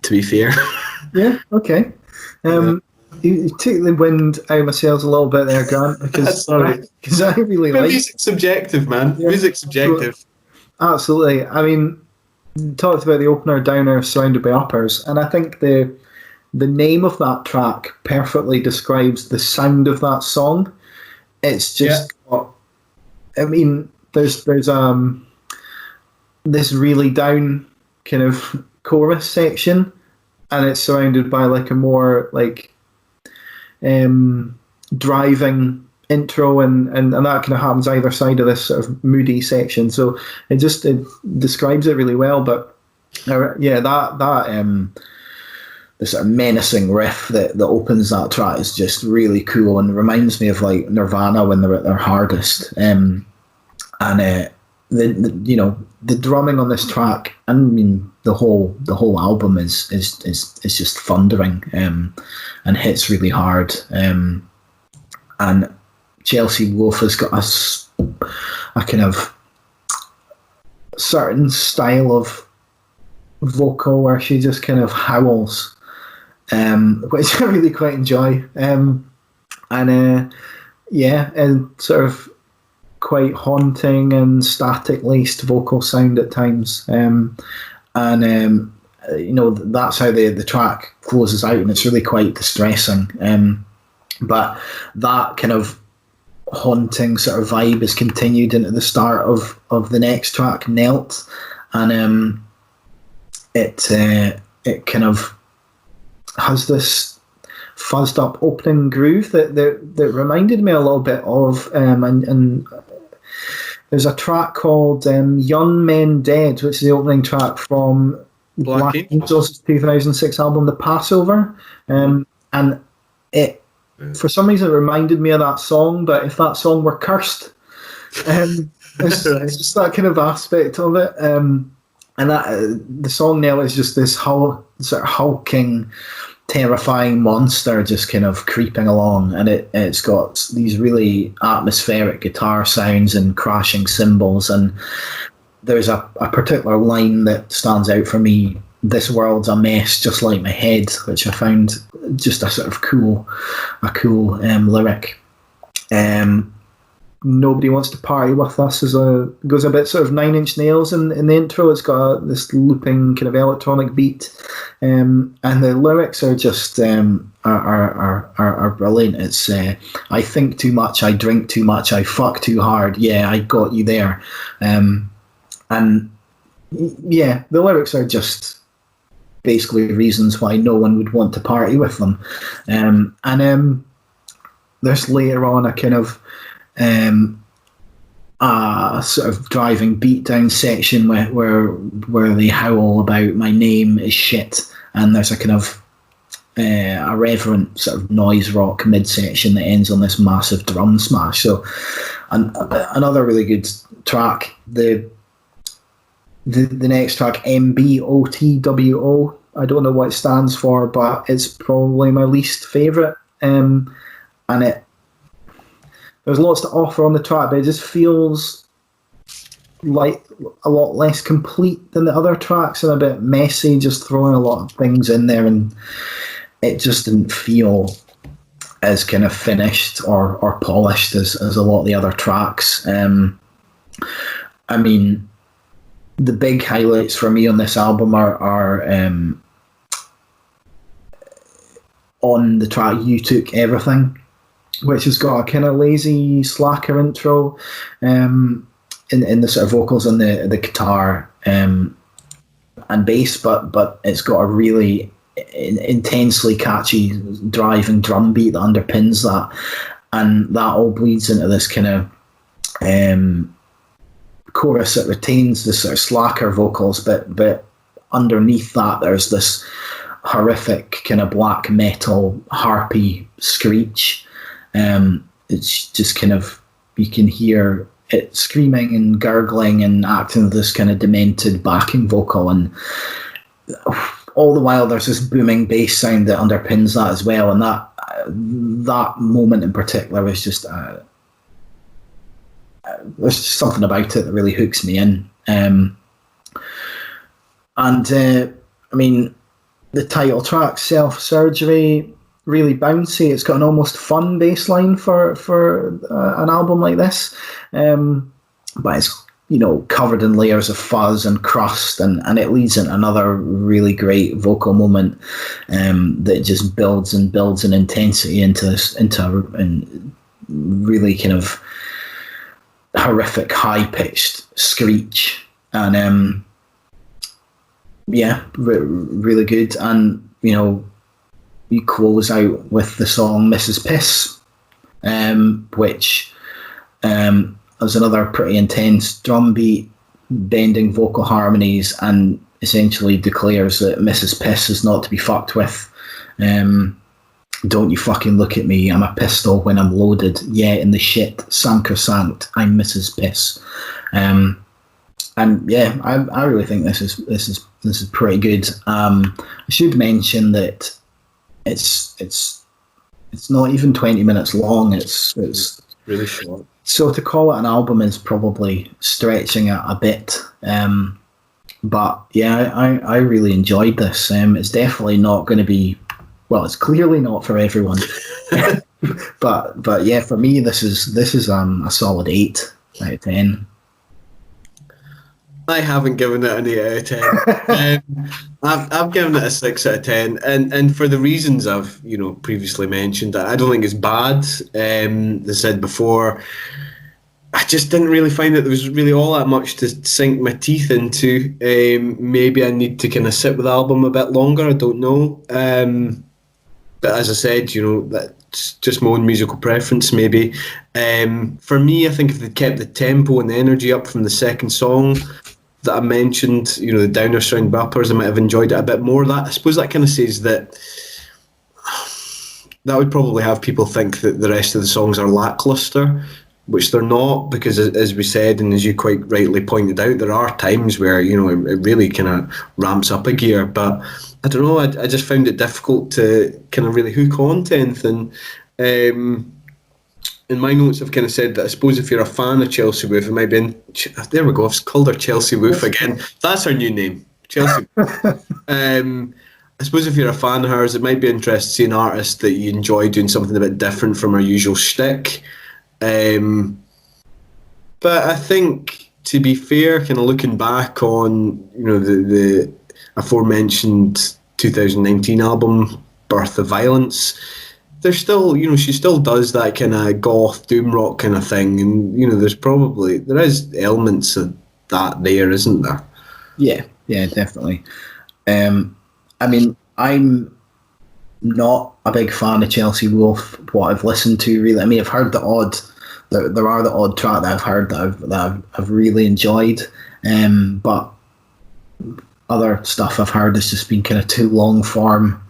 be fair. Yeah, okay. You took the wind out of my sails a little bit there, Grant, because I really like... Music's subjective, man. Yeah. Music's subjective. Absolutely. I mean, you talked about the opener, Downer Surrounded by Uppers, and I think the name of that track perfectly describes the sound of that song. It's just... Yeah. I mean, there's this really down kind of chorus section, and it's surrounded by like a more like driving intro, and that kind of happens either side of this sort of moody section. So it describes it really well. But that the sort of menacing riff that opens that track is just really cool and reminds me of like Nirvana when they're at their hardest. The drumming on this track, I mean the whole album is just thundering and hits really hard. And Chelsea Wolfe has got a kind of certain style of vocal where she just kind of howls, which I really quite enjoy. And sort of quite haunting and static laced vocal sound at times, that's how the track closes out, and it's really quite distressing, but that kind of haunting sort of vibe is continued into the start of the next track, Knelt, and it kind of has this fuzzed up opening groove that reminded me a little bit of and there's a track called Young Men Dead, which is the opening track from Black Angels' 2006 album The Passover, and it for some reason it reminded me of that song, but if that song were cursed, it's just that kind of aspect of it, and that the song now is just this sort of hulking, terrifying monster just kind of creeping along, and it's got these really atmospheric guitar sounds and crashing cymbals, and there's a particular line that stands out for me this world's a mess just like my head, which I found just a sort of cool lyric. Nobody Wants to Party With Us goes a bit sort of Nine Inch Nails in the intro. It's got this looping kind of electronic beat, and the lyrics are just are brilliant. It's I think too much, I drink too much, I fuck too hard. Yeah, I got you there, and yeah, the lyrics are just basically reasons why no one would want to party with them. There's later on a kind of sort of driving beatdown section where they howl about my name is shit, and there's a kind of a reverent sort of noise rock midsection that ends on this massive drum smash. So another really good track. The next track, Mbotwo, I don't know what it stands for, but it's probably my least favourite. And there's lots to offer on the track, but it just feels like a lot less complete than the other tracks and a bit messy, just throwing a lot of things in there, and it just didn't feel as kind of finished or polished as a lot of the other tracks. I mean, the big highlights for me on this album are on the track You Took Everything, which has got a kind of lazy slacker intro in the sort of vocals and the guitar and bass, but it's got a really intensely catchy driving drum beat that underpins that, and that all bleeds into this kind of chorus that retains the sort of slacker vocals, but underneath that there's this horrific kind of black metal harpy screech. It's just kind of, you can hear it screaming and gurgling and acting as this kind of demented backing vocal, and all the while there's this booming bass sound that underpins that as well, and that moment in particular was just there's just something about it that really hooks me in. I mean, the title track, Self Surgery, really bouncy. It's got an almost fun bass line for an album like this, but it's, you know, covered in layers of fuzz and crust, and it leads into another really great vocal moment that just builds and builds in intensity into really kind of horrific high pitched screech, and really good. And you know, you close out with the song Mrs. Piss, which has another pretty intense drum beat, bending vocal harmonies, and essentially declares that Mrs. Piss is not to be fucked with. Don't you fucking look at me, I'm a pistol when I'm loaded. Yeah, in the shit, sacrosanct, I'm Mrs. Piss. And yeah, I really think this is pretty good. I should mention that it's not even 20 minutes long. It's really short. So to call it an album is probably stretching it a bit. But yeah, I really enjoyed this. It's definitely not going to be, well, it's clearly not for everyone. but yeah, for me, this is a solid 8 out of 10. I haven't given it an 8 out of 10. I've given it a 6 out of 10, and for the reasons I've previously mentioned, I don't think it's bad. As I said before, I just didn't really find that there was really all that much to sink my teeth into. Maybe I need to kind of sit with the album a bit longer. I don't know. But as I said, that's just my own musical preference, maybe. For me, I think if they'd kept the tempo and the energy up from the second song that I mentioned, the downer sound bumpers, I might have enjoyed it a bit more. I suppose that kind of says that would probably have people think that the rest of the songs are lackluster, which they're not, because as we said, and as you quite rightly pointed out, there are times where, it really kind of ramps up a gear. But I don't know, I just found it difficult to kind of really hook on to anything. In my notes, I've kind of said that I suppose if you're a fan of Chelsea Woof, it might be there we go, I've called her Chelsea Woof again. That's her new name, Chelsea. I suppose if you're a fan of hers, it might be interesting to see an artist that you enjoy doing something a bit different from her usual shtick. But I think, to be fair, kind of looking back on, you know, the aforementioned 2019 album, Birth of Violence, there's still, you know, she still does that kind of goth doom rock kind of thing, and you know, there is elements of that there, isn't there? Yeah, definitely. I mean, I'm not a big fan of Chelsea Wolfe. What I've listened to, really, I mean, I've heard there are the odd track that I've heard that I've really enjoyed, but other stuff I've heard has just been kind of too long form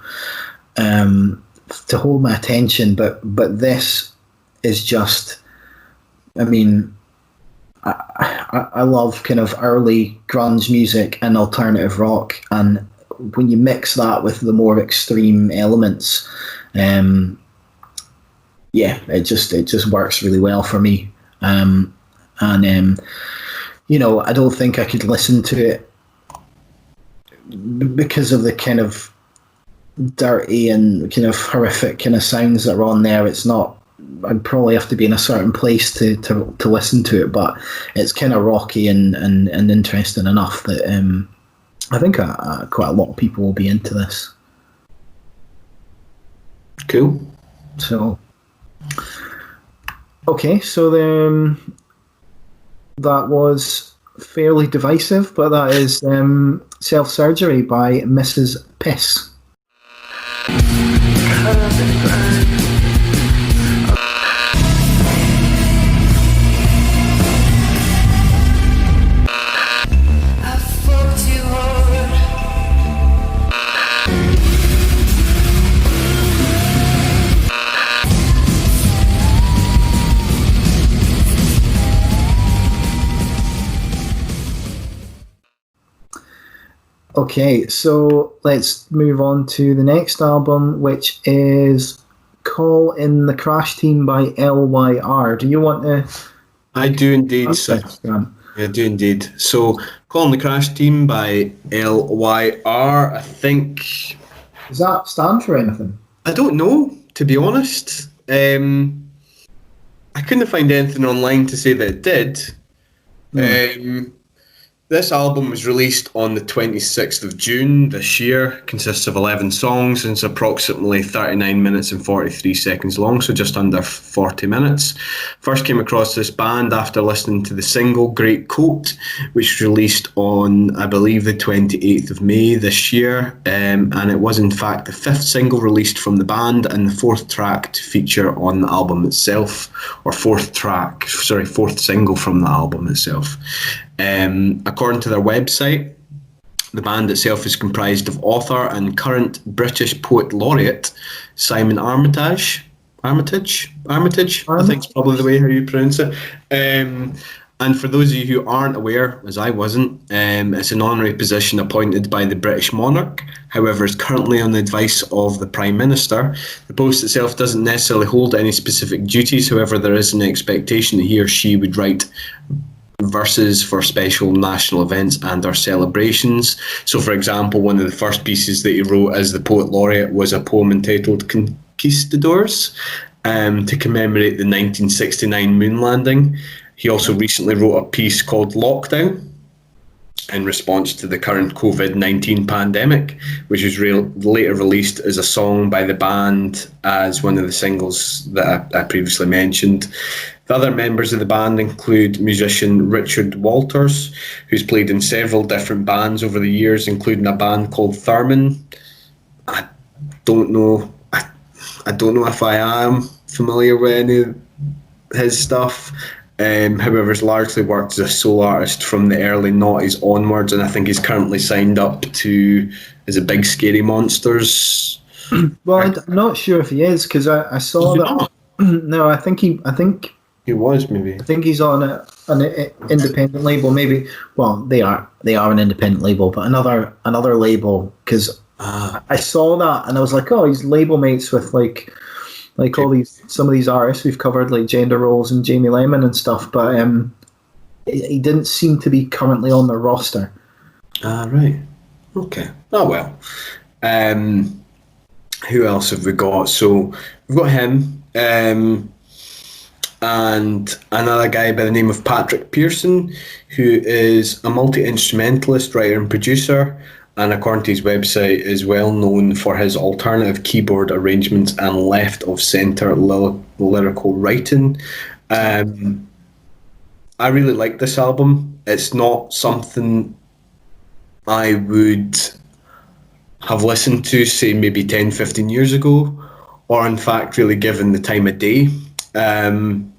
to hold my attention. But this is just, I mean, I love kind of early grunge music and alternative rock, and when you mix that with the more extreme elements, it just works really well for me. You know, I don't think I could listen to it because of the kind of dirty and kind of horrific kind of sounds that are on there. It's not. I'd probably have to be in a certain place to listen to it, but it's kind of rocky and interesting enough that I think quite a lot of people will be into this. Cool. So, okay, so then that was fairly divisive, but that is Self-Surgery by Mrs. Piss. Okay, so let's move on to the next album, which is Call in the Crash Team by LYR. Do you want to... I do indeed, sir. I do indeed. So, Call in the Crash Team by LYR, I think... Does that stand for anything? I don't know, to be honest. I couldn't find anything online to say that it did. This album was released on the 26th of June this year, consists of 11 songs, and it's approximately 39 minutes and 43 seconds long, so just under 40 minutes. First came across this band after listening to the single Great Coat, which was released on, I believe, the 28th of May this year, and it was in fact the fifth single released from the band and the fourth track to feature on the album itself, or fourth single from the album itself. According to their website, the band itself is comprised of author and current British Poet Laureate Simon Armitage. I think it's probably the way how you pronounce it. And for those of you who aren't aware, as I wasn't, it's an honorary position appointed by the British monarch. However, it's currently on the advice of the Prime Minister. The post itself doesn't necessarily hold any specific duties. However, there is an expectation that he or she would write verses for special national events and or celebrations. So, for example, one of the first pieces that he wrote as the Poet Laureate was a poem entitled Conquistadors, to commemorate the 1969 moon landing. He also recently wrote a piece called Lockdown in response to the current COVID-19 pandemic, which was later released as a song by the band as one of the singles that I previously mentioned. The other members of the band include musician Richard Walters, who's played in several different bands over the years, including a band called Thurman. I don't know if I am familiar with any of his stuff. However, he's largely worked as a solo artist from the early noughties onwards, and I think he's currently signed up to Big Scary Monsters. Well, I'm not sure if he is, because I saw that. No, I think he was, maybe. I think he's on an independent label. Maybe. Well, they are an independent label, but another label, because I saw that and I was like, oh, he's label mates with like some of these artists we've covered, like Gender Roles and Jamie Lemon and stuff. But he didn't seem to be currently on their roster. Right. Okay. Oh well. Who else have we got? So we've got him, and another guy by the name of Patrick Pearson, who is a multi-instrumentalist, writer and producer, and according to his website is well known for his alternative keyboard arrangements and left of centre lyrical writing. I really like this album. It's not something I would have listened to, say, maybe 10, 15 years ago, or in fact really given the time of day. And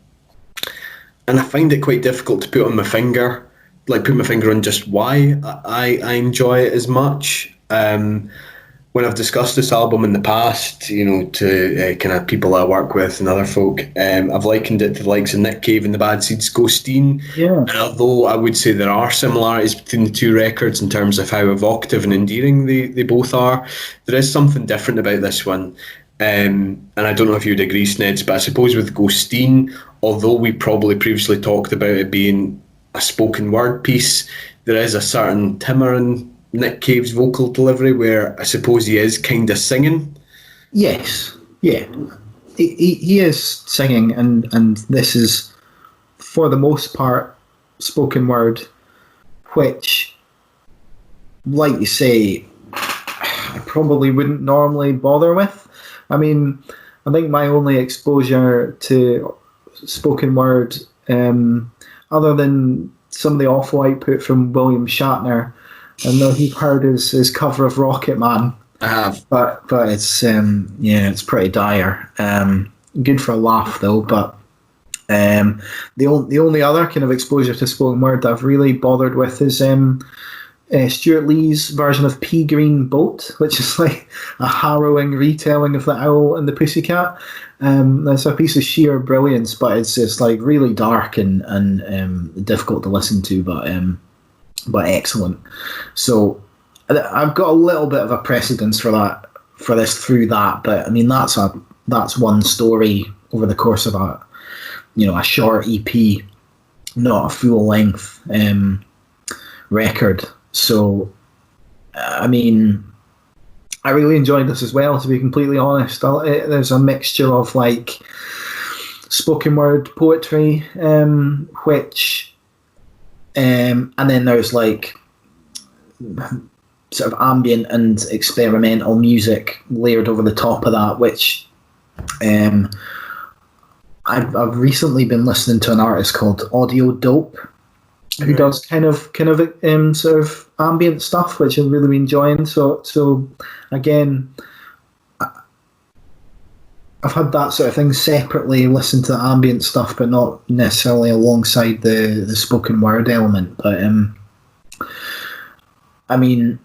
I find it quite difficult to put my finger on just why I enjoy it as much. When I've discussed this album in the past, to kind of people I work with and other folk, I've likened it to the likes of Nick Cave and the Bad Seeds Ghosteen. Yeah. And although I would say there are similarities between the two records in terms of how evocative and endearing they both are, there is something different about this one. And I don't know if you would agree, Sneds, but I suppose with Ghosteen, although we probably previously talked about it being a spoken word piece, there is a certain timbre in Nick Cave's vocal delivery where I suppose he is kind of singing. Yes, yeah. He is singing, and this is, for the most part, spoken word, which, like you say, I probably wouldn't normally bother with. I mean, I think my only exposure to spoken word, other than some of the awful output from William Shatner, I know you've heard his cover of Rocket Man. I have. But it's it's pretty dire. Good for a laugh though, but the only other kind of exposure to spoken word I've really bothered with is Stuart Lee's version of Pea Green Boat, which is like a harrowing retelling of The Owl and the Pussycat. It's a piece of sheer brilliance, but it's just like really dark and difficult to listen to, but excellent. So I've got a little bit of a precedence for this through that, but I mean that's one story over the course of a short EP, not a full length record. So I mean, I really enjoyed this as well, to be completely honest. There's a mixture of like spoken word poetry, which and then there's like sort of ambient and experimental music layered over the top of that, which I've recently been listening to an artist called Audio Dope, who does kind of sort of ambient stuff, which I've really been enjoying. So again, I've had that sort of thing separately, listen to the ambient stuff, but not necessarily alongside the spoken word element. But I mean,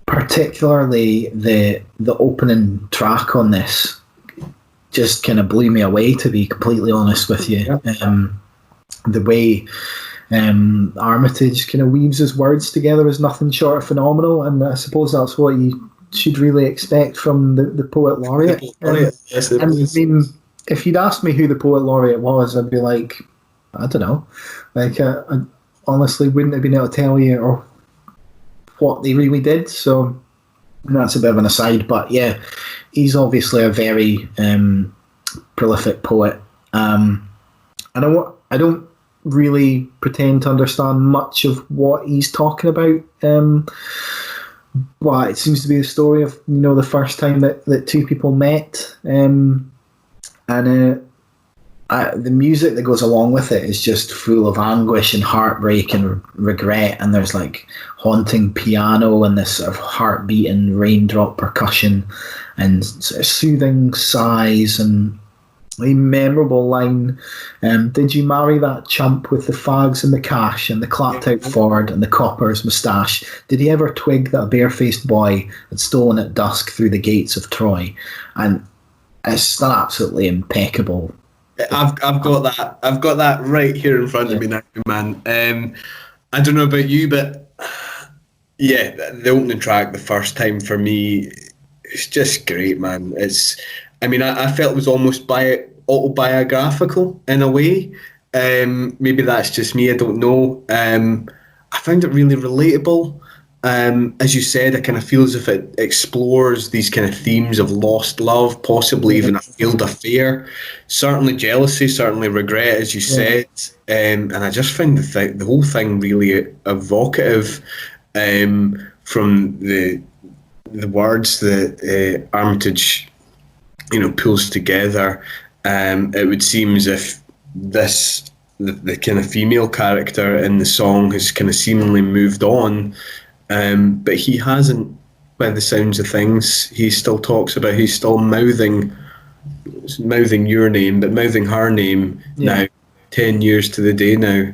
particularly the opening track on this just kind of blew me away, to be completely honest with you. Yeah. The way Armitage kind of weaves his words together is nothing short of phenomenal, and I suppose that's what you should really expect from the Poet Laureate. Yes, and I mean, if you'd asked me who the Poet Laureate was, I'd be like, I don't know. Like, I honestly wouldn't have been able to tell you or what they really did. So that's a bit of an aside, but yeah, he's obviously a very prolific poet. And I don't really pretend to understand much of what he's talking about. But it seems to be the story of the first time that two people met, and the music that goes along with it is just full of anguish and heartbreak and regret. And there's like haunting piano and this sort of heartbeating raindrop percussion and sort of soothing sighs and a memorable line. Did you marry that chump with the fags and the cash and the clapped out Ford and the copper's moustache? Did he ever twig that a barefaced boy had stolen at dusk through the gates of Troy? And it's absolutely impeccable. I've got that right here in front of me now, man. I don't know about you, but yeah, the opening track the first time for me, it's just great, man. I felt it was almost autobiographical in a way. Maybe that's just me, I don't know. I found it really relatable. as you said, I kind of feel as if it explores these kind of themes of lost love, possibly even a failed affair, certainly jealousy, certainly regret, as you said. And I just find the whole thing really evocative, from the words that Armitage, pulls together. It would seem as if the kind of female character in the song has kind of seemingly moved on. But he hasn't, by the sounds of things. He still talks about, he's still mouthing your name, but mouthing her name now, 10 years to the day now.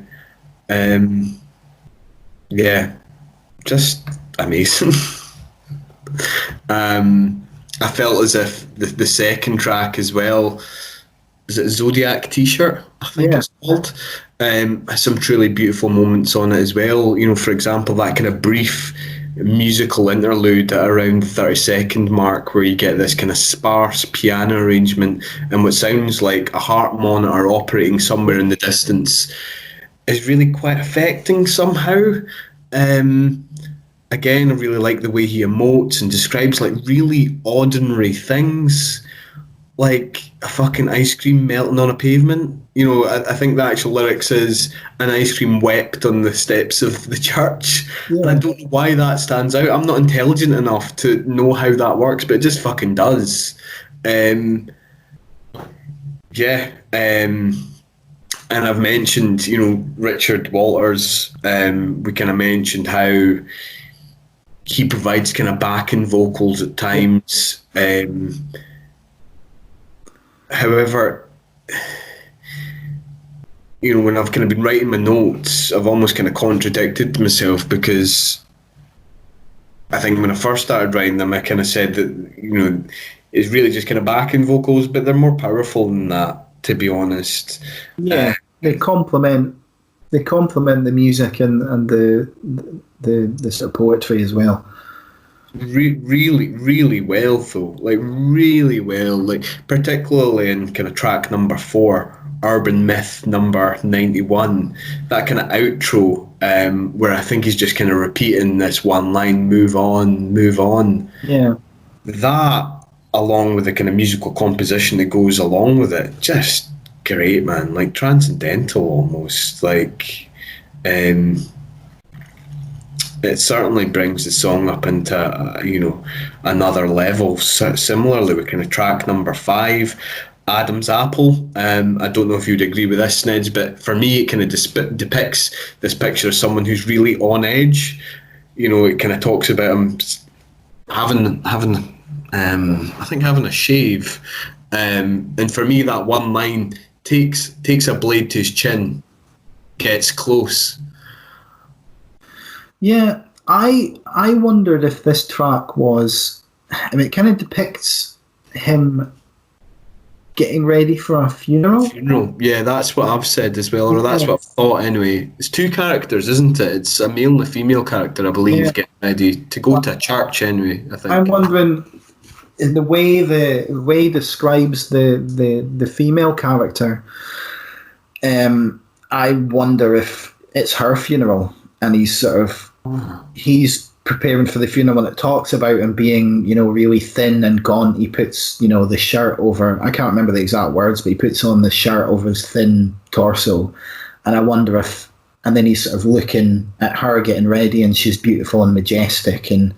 Just amazing. I felt as if the second track as well, is it Zodiac T-shirt, I think it's called, has some truly beautiful moments on it as well. For example, that kind of brief musical interlude at around the 30-second mark, where you get this kind of sparse piano arrangement and what sounds like a heart monitor operating somewhere in the distance, is really quite affecting somehow. Again, I really like the way he emotes and describes like really ordinary things, like a fucking ice cream melting on a pavement. I think the actual lyrics is, an ice cream wept on the steps of the church. And I don't know why that stands out. I'm not intelligent enough to know how that works, but it just fucking does. And I've mentioned, Richard Walters. We kind of mentioned how he provides kind of backing vocals at times. However, when I've kind of been writing my notes, I've almost kind of contradicted myself, because I think when I first started writing them, I kind of said that, it's really just kind of backing vocals, but they're more powerful than that, to be honest. Yeah, they complement the music and the sort of poetry as well. Really, really well though. Like really well. Like particularly in kind of track number 4, Urban Myth number 91. That kind of outro, where I think he's just kind of repeating this one line, move on, move on. Yeah. That, along with the kind of musical composition that goes along with it, just great, man. Like transcendental almost. Like it certainly brings the song up into another level. So similarly with kind of track number 5, Adam's Apple. I don't know if you'd agree with this, Snedge, but for me it kind of depicts this picture of someone who's really on edge. It kind of talks about him having a shave, and for me that one line takes a blade to his chin, gets close. Yeah, I wondered if this track was, it kind of depicts him getting ready for a funeral. Yeah, that's what I've said as well, or that's what I've thought anyway. It's 2 characters, isn't it? It's a male and a female character, I believe, getting ready to go to a church anyway, I think. I'm wondering, in the way he describes the female character, I wonder if it's her funeral and he's preparing for the funeral, and it talks about him being, really thin and gaunt. He puts, the shirt over, I can't remember the exact words, but he puts on the shirt over his thin torso. And I wonder if, and then he's sort of looking at her getting ready, and she's beautiful and majestic. And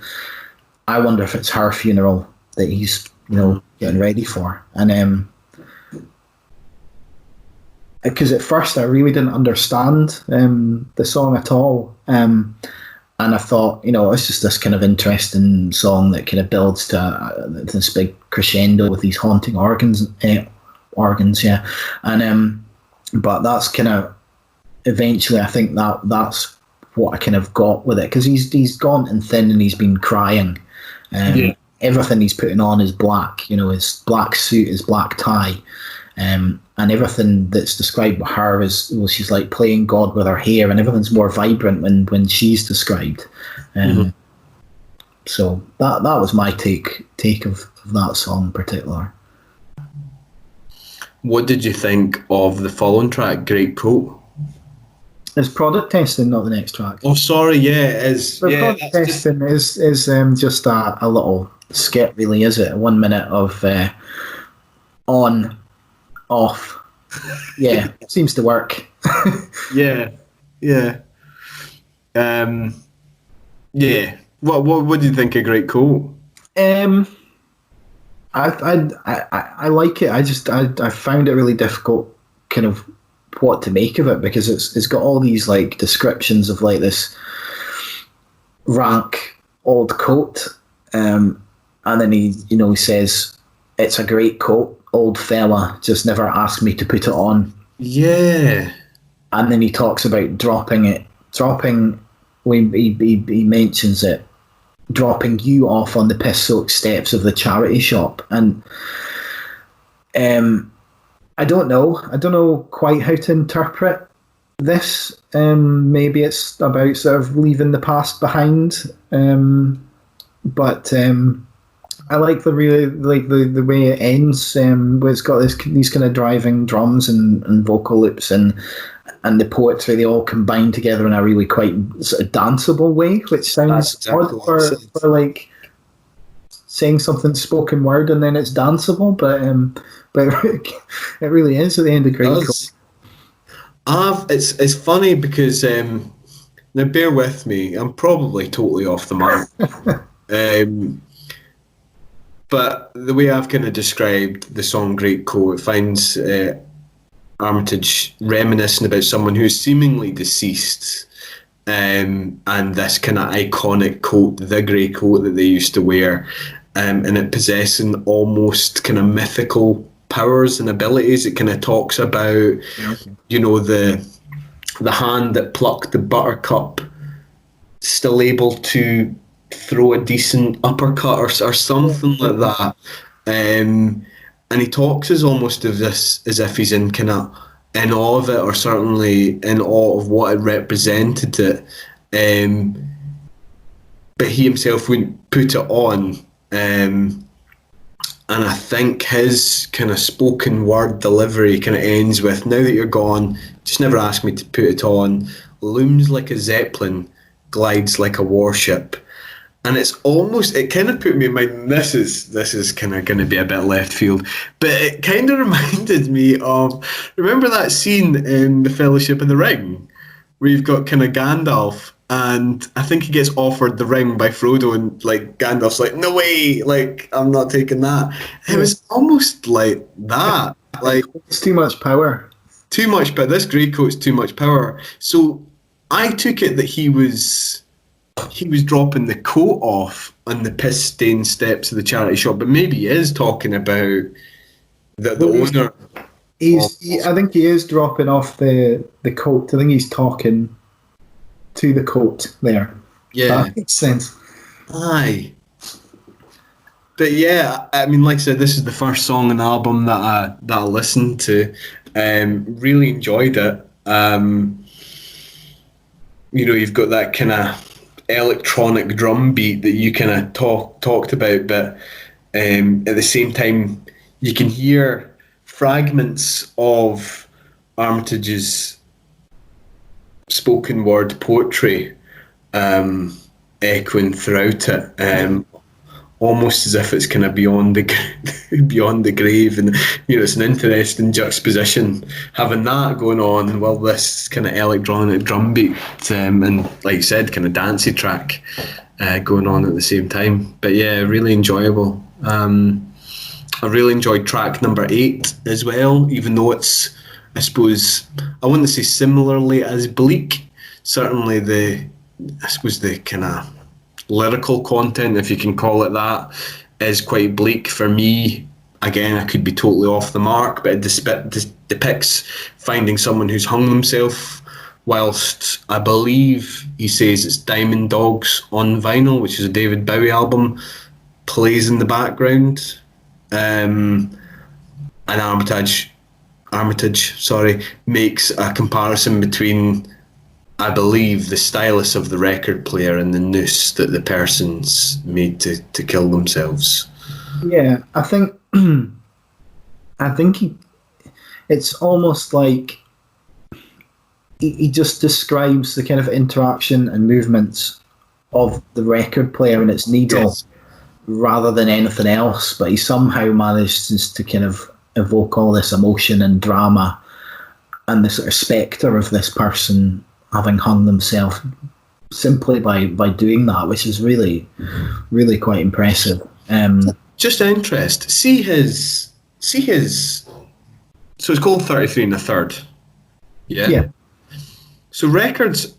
I wonder if it's her funeral that he's, getting ready for. And because at first I really didn't understand the song at all. And I thought, it's just this kind of interesting song that kind of builds to this big crescendo with these haunting organs, yeah. And but that's kind of eventually, I think that's what I kind of got with it, because he's gaunt and thin and he's been crying. Everything he's putting on is black, his black suit, his black tie. And everything that's described with her is, well, she's like playing God with her hair, and everything's more vibrant when she's described. So that was my take of that song in particular. What did you think of the following track, Great Pro? It's product testing, not the next track. Oh, sorry, yeah, it is. The Yeah, product that's just, testing is just a little skit, really, is it? 1 minute of on, off. Yeah, seems to work. yeah, yeah. Yeah. What do you think of Great Coat? I like it. I found it really difficult, kind of what to make of it, because it's got all these like descriptions of like this rank old coat, and then he says it's a great coat, old fella, just never asked me to put it on. Yeah. And then he talks about dropping. When he mentions it, dropping you off on the piss-soaked steps of the charity shop, and I don't know quite how to interpret this. Maybe it's about sort of leaving the past behind, but I like the way it ends, where it's got these kind of driving drums and vocal loops and the poetry, they all combine together in a really quite sort of danceable way, which sounds exactly odd for like saying something spoken word and then it's danceable, but it really is at the end of Great Coat. It's funny because now bear with me, I'm probably totally off the mark. But the way I've kind of described the song Great Coat, it finds Armitage reminiscing about someone who's seemingly deceased, and this kind of iconic coat, the grey coat that they used to wear, and it possessing almost kind of mythical powers and abilities. It kind of talks about, the hand that plucked the buttercup still able to throw a decent uppercut or something like that. And he talks as almost of this as if he's in kind of in awe of it, or certainly in awe of what it represented it. But he himself wouldn't put it on. And I think his kind of spoken word delivery kind of ends with, "Now that you're gone, just never ask me to put it on. Looms like a zeppelin, glides like a warship." And it's almost, it kind of put me in mind, this is kind of going to be a bit left field, but it kind of reminded me of, remember that scene in The Fellowship of the Ring, where you've got kind of Gandalf, and I think he gets offered the ring by Frodo, and like Gandalf's like, "No way, like, I'm not taking that." It was almost like that. Like, It's too much power. Too much, but this grey coat's too much power. So I took it that he was dropping the coat off on the piss-stained steps of the charity shop, but maybe he is talking about the owner. I think he is dropping off the coat. I think he's talking to the coat there. Yeah. That makes sense. Aye. But yeah, I mean, like I said, this is the first song on the album that I listened to. Really enjoyed it. You've got that kind of electronic drum beat that you kind of talked about, but at the same time you can hear fragments of Armitage's spoken word poetry echoing throughout it, almost as if it's kind of beyond the grave, and it's an interesting juxtaposition having that going on while this kind of electronic drum beat and, like you said, kind of dancey track going on at the same time. But yeah, really enjoyable. I really enjoyed track number 8 as well, even though it's, I suppose, I wouldn't say similarly as bleak. Certainly the kind of lyrical content, if you can call it that, is quite bleak for me. Again, I could be totally off the mark, but it depicts finding someone who's hung themselves, whilst I believe he says it's Diamond Dogs on Vinyl, which is a David Bowie album, plays in the background. And Armitage makes a comparison between, I believe, the stylus of the record player and the noose that the person's made to kill themselves. Yeah, I think it's almost like he just describes the kind of interaction and movements of the record player and its needle, Yes. rather than anything else. But he somehow manages to kind of evoke all this emotion and drama and the sort of spectre of this person having hung themselves simply by doing that, which is really, really quite impressive. Just interest. See his. So it's called 33 and a third. Yeah. Yeah. So records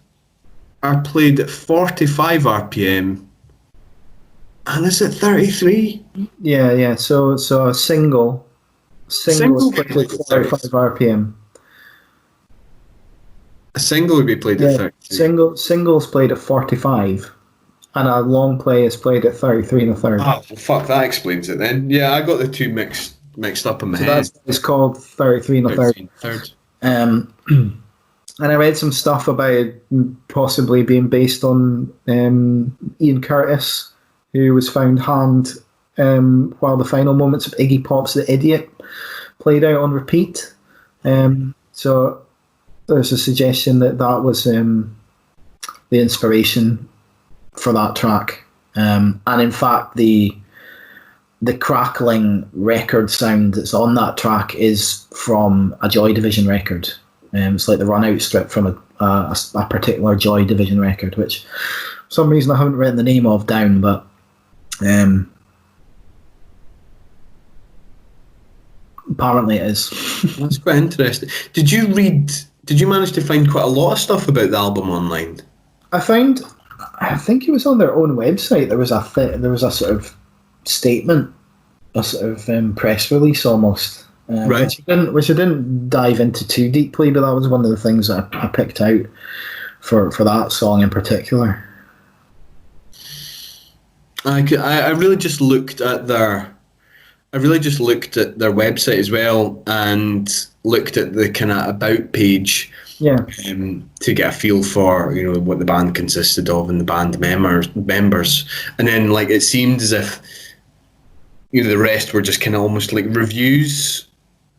are played at 45 RPM, and it's at 33. Yeah. So a single Single is played at 45 RPM. A single would be played at 33. Singles played at 45, and a long play is played at 33 and a third. Oh, well, fuck, that explains it then. Yeah, I got the two mixed up in my So head. it's called 33 and a 33 third. and a third. And I read some stuff about it possibly being based on Ian Curtis, who was found hanged while the final moments of Iggy Pop's The Idiot played out on repeat. So there's a suggestion that was the inspiration for that track. And in fact, the crackling record sound that's on that track is from a Joy Division record. It's like the run-out strip from a particular Joy Division record, which for some reason I haven't written the name of down, but apparently it is. That's quite interesting. Did you manage to find quite a lot of stuff about the album online? I think it was on their own website. There was a sort of statement, a sort of press release almost. Right. Which I didn't dive into too deeply, but that was one of the things that I picked out for that song in particular. I really just looked at their website as well, and looked at the kind of about page. Yeah. To get a feel for what the band consisted of and the band members, and then like it seemed as if the rest were just kind of almost like reviews.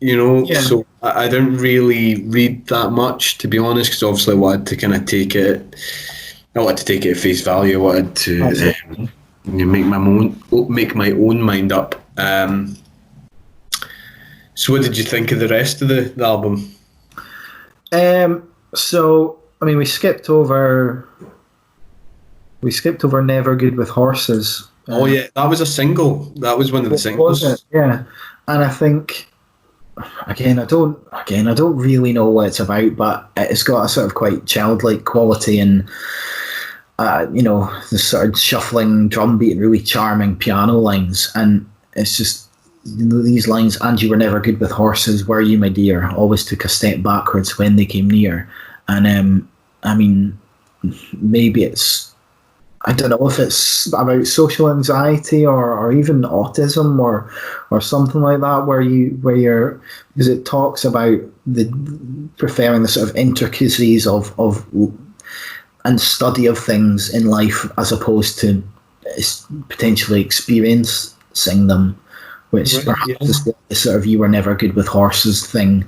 Yeah. So I didn't really read that much, to be honest, because obviously I wanted to kind of take it. I wanted to take it at face value. I wanted to make my own mind up. So what did you think of the rest of the album? So I mean, we skipped over Never Good with Horses. Oh yeah, that was a single. That was one of the singles. Was it? Yeah, and I think. Again, I don't really know what it's about, but it's got a sort of quite childlike quality, and the sort of shuffling drum beat and really charming piano lines, and it's just these lines. And you were never good with horses, were you, my dear? Always took a step backwards when they came near. And I mean, maybe it's. I don't know if it's about social anxiety or even autism or something like that, where you're because it talks about preferring the sort of intricacies of and study of things in life as opposed to potentially experiencing them, which perhaps is the sort of you were never good with horses thing.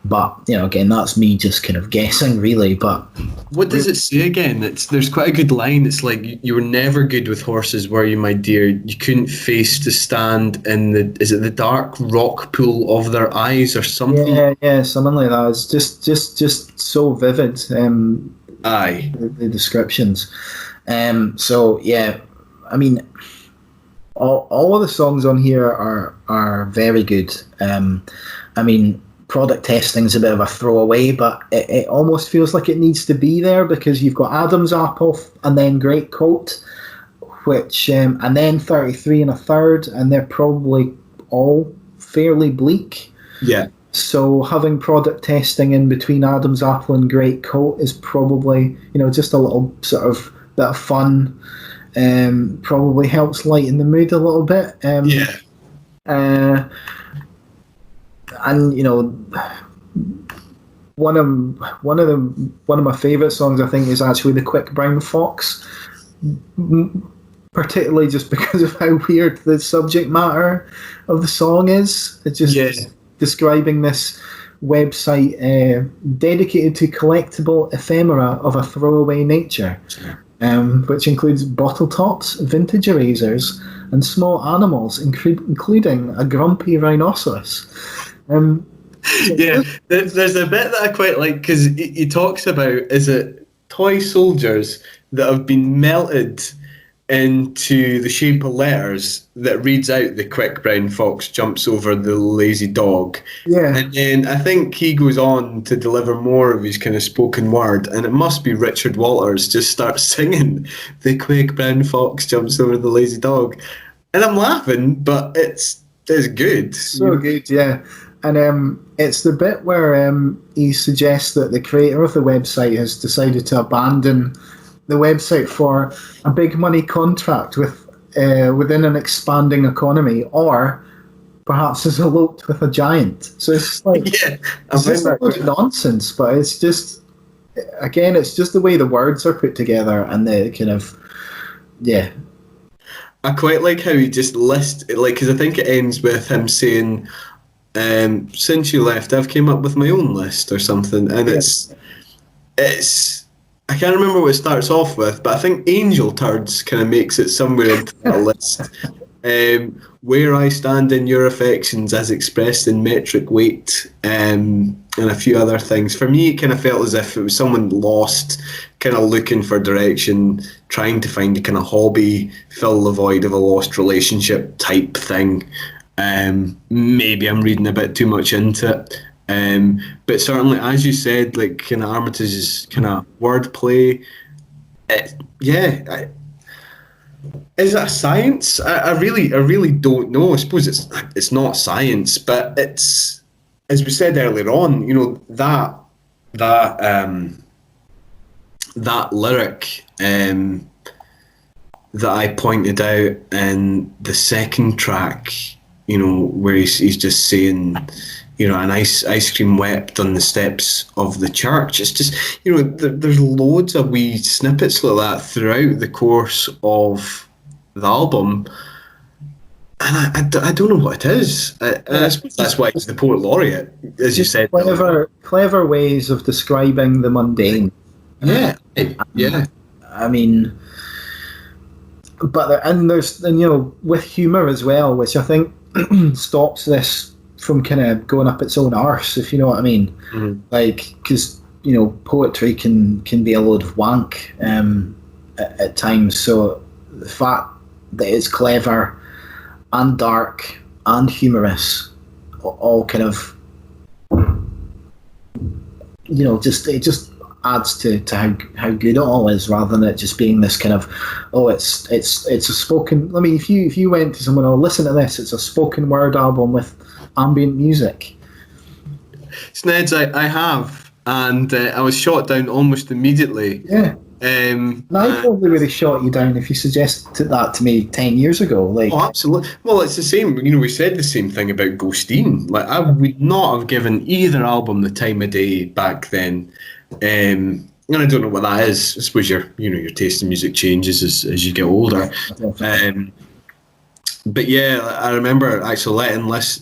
But again, that's me just kind of guessing, really. But what does it say again? There's quite a good line. It's like, you were never good with horses, were you, my dear? You couldn't face to stand in the dark rock pool of their eyes or something? Yeah, something like that. It's just so vivid. Aye, the descriptions. So yeah, I mean, all of the songs on here are very good. I mean. Product testing is a bit of a throwaway, but it almost feels like it needs to be there because you've got Adam's Apple and then Great Coat, which and then 33 and a third, and they're probably all fairly bleak. Yeah. So having product testing in between Adam's Apple and Great Coat is probably just a little sort of bit of fun. Probably helps lighten the mood a little bit. And one of my favourite songs, I think, is actually The Quick Brown Fox, particularly just because of how weird the subject matter of the song is. It's just describing this website dedicated to collectible ephemera of a throwaway nature, which includes bottle tops, vintage erasers, and small animals, including a grumpy rhinoceros. Yeah, there's a bit that I quite like because he talks about, is it toy soldiers that have been melted into the shape of letters that reads out the quick brown fox jumps over the lazy dog. Yeah. And then I think he goes on to deliver more of his kind of spoken word, and it must be Richard Walters just starts singing the quick brown fox jumps over the lazy dog. And I'm laughing, but it's good. So good, yeah. And it's the bit where he suggests that the creator of the website has decided to abandon the website for a big money contract with within an expanding economy, or perhaps has eloped with a giant. So it's like it's just a load of nonsense, but it's just, again, it's just the way the words are put together and the kind of I quite like how he just lists, like, because I think it ends with him saying, since you left, I've came up with my own list or something, and it's I can't remember what it starts off with, but I think Angel Turds kind of makes it somewhere into that list. Where I stand in your affections as expressed in metric weight, and a few other things. For me, it kind of felt as if it was someone lost, kind of looking for direction, trying to find a kind of hobby, fill the void of a lost relationship type thing. Maybe I'm reading a bit too much into it. But certainly, as you said, like kind of Armitage's kind of wordplay, is it a science? I really don't know. I suppose it's not science, but it's, as we said earlier on, you know, that lyric that I pointed out in the second track, you know, where he's just saying, you know, an ice cream wept on the steps of the church. It's just, you know, there's loads of wee snippets like that throughout the course of the album, and I don't know what it is. I suppose that's why he's the poet laureate, as you said. Clever ways of describing the mundane. Yeah. I mean, but there's you know, with humour as well, which I think stops this from kind of going up its own arse, if you know what I mean. Mm-hmm. Like, because, you know, poetry can be a load of wank at times. So the fact that it's clever and dark and humorous, all kind of, you know, it just adds to how good it all is, rather than it just being this kind of, it's a spoken. I mean, if you went to someone, listen to this, it's a spoken word album with ambient music. Sneds, I have, and I was shot down almost immediately. Yeah. I probably would have shot you down if you suggested that to me 10 years ago. Like, oh, absolutely. Well, it's the same. You know, we said the same thing about Ghosteen. Like, I would not have given either album the time of day back then. And I don't know what that is. I suppose your taste in music changes as you get older. But yeah, I remember actually I let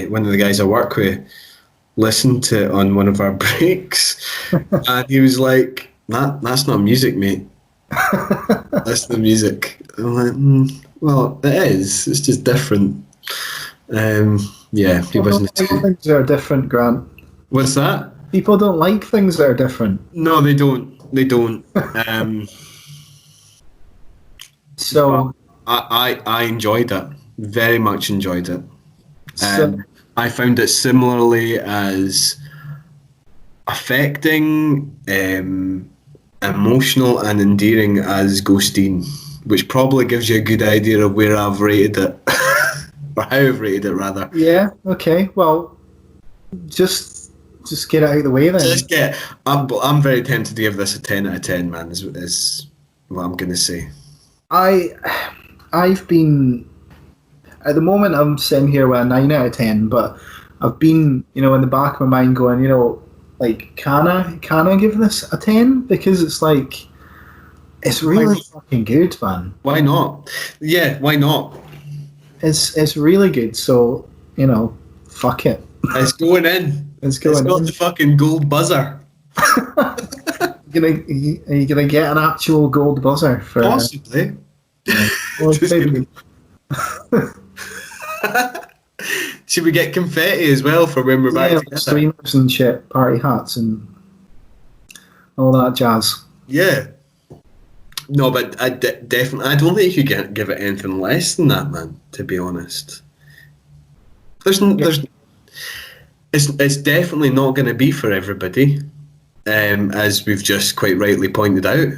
one of the guys I work with listen to it on one of our breaks, and he was like, "That's not music, mate. That's the music." I'm like, well, it is. It's just different. Yeah, he wasn't. Things are different, Grant. What's that? People don't like things that are different. No, they don't. They don't. So. I enjoyed it, very much enjoyed it. I found it similarly as affecting, emotional and endearing as Ghosteen, which probably gives you a good idea of where I've rated it, or how I've rated it rather. Yeah, okay, well, just get it out of the way then. I'm very tempted to give this a 10 out of 10, man, is what I'm going to say. I've been, at the moment I'm sitting here with a 9 out of 10, but I've been, you know, in the back of my mind going, you know, like, can I give this a 10? Because it's like, it's really fucking good, man. Why not? Yeah, why not? It's really good, so, you know, fuck it. It's going in. It's going got in. the fucking gold buzzer. Are you gonna get an actual gold buzzer for? Possibly. Well, Just maybe. Should we get confetti as well for when we're back Yeah, together? streamers and shit, party hats and all that jazz. Yeah. No, but I definitely, I don't think you can give it anything less than that, man. To be honest, it's definitely not going to be for everybody, as we've just quite rightly pointed out.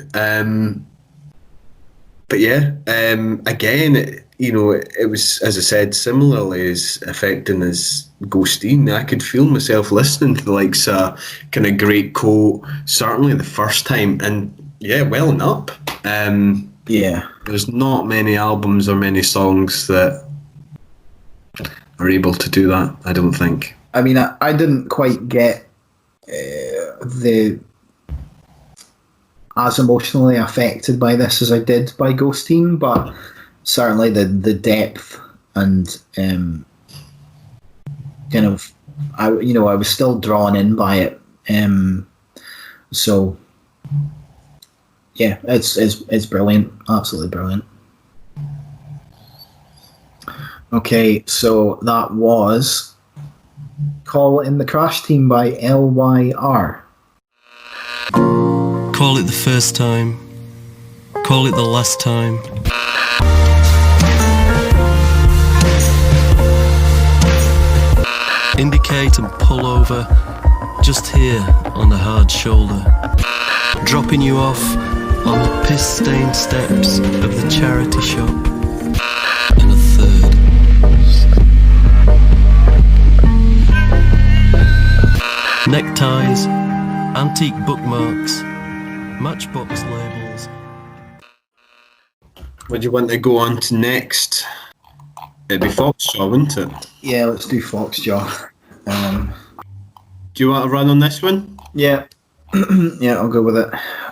But yeah, again, it was, as I said, similarly as affecting as Ghosteen. I could feel myself listening to the likes of kind of Great Coat, certainly the first time, and yeah, welling up. Yeah. There's not many albums or many songs that are able to do that, I don't think. I mean, I didn't quite get as emotionally affected by this as I did by Ghosteen, but certainly the depth and kind of, I was still drawn in by it. So yeah, it's brilliant, absolutely brilliant. Okay, so that was Call in the Crash Team by LYR. Call it the first time, call it the last time. Indicate and pull over, just here on the hard shoulder. Dropping you off on the piss-stained steps of the charity shop. And a third. Neckties, antique bookmarks, matchbox labels. What do you want to go on to next? It'd be Phoxjaw, wouldn't it? Yeah, let's do Phoxjaw. Do you want to run on this one? Yeah. Yeah, I'll go with it.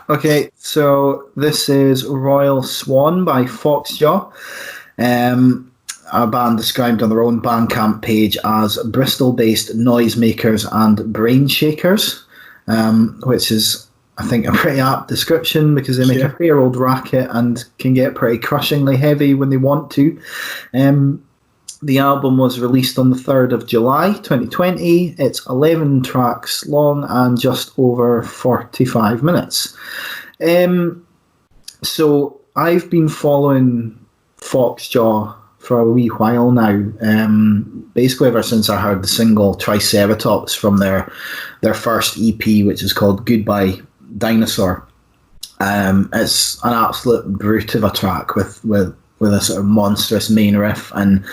Okay, so this is Royal Swan by Phoxjaw. A band described on their own Bandcamp page as Bristol-based noisemakers and brain shakers, which is, I think, a pretty apt description because they make a fair old racket and can get pretty crushingly heavy when they want to. The album was released on the 3rd of July 2020. It's 11 tracks long and just over 45 minutes. So I've been following Phoxjaw for a wee while now, basically ever since I heard the single Triceratops from their first EP, which is called Goodbye Dinosaur. It's an absolute brute of a track with a sort of monstrous main riff and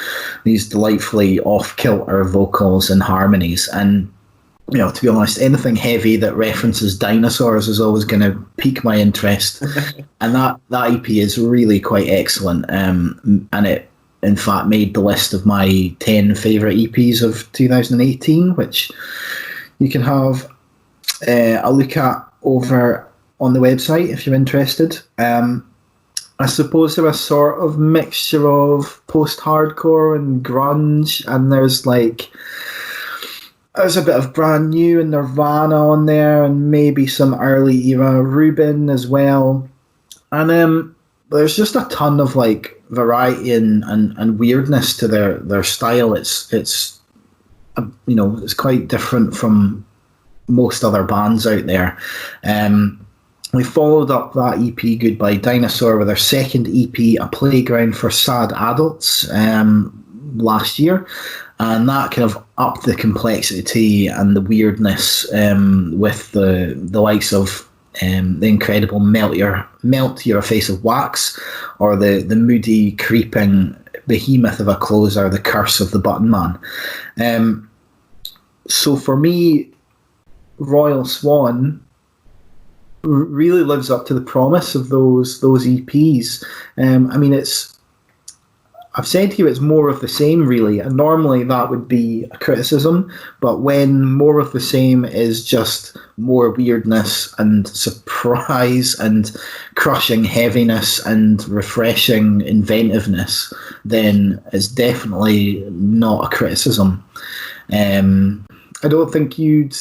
these delightfully off-kilter vocals and harmonies. And, to be honest, anything heavy that references dinosaurs is always going to pique my interest. And that EP is really quite excellent. And it, in fact, made the list of my 10 favourite EPs of 2018, which you can have a look at over on the website if you're interested. I suppose they're a sort of mixture of post-hardcore and grunge, and there's a bit of Brand New and Nirvana on there, and maybe some early era Rubin as well. And there's just a ton of variety and weirdness to their style. It's quite different from most other bands out there. We followed up that EP, Goodbye Dinosaur, with our second EP, A Playground for Sad Adults, last year. And that kind of upped the complexity and the weirdness with the likes of the incredible Melt Your Face of Wax, or the moody, creeping behemoth of a closer, The Curse of the Button Man. So for me, Royal Swan really lives up to the promise of those EPs. I've said to you it's more of the same, really, and normally that would be a criticism, but when more of the same is just more weirdness and surprise and crushing heaviness and refreshing inventiveness, then it's definitely not a criticism. I don't think you'd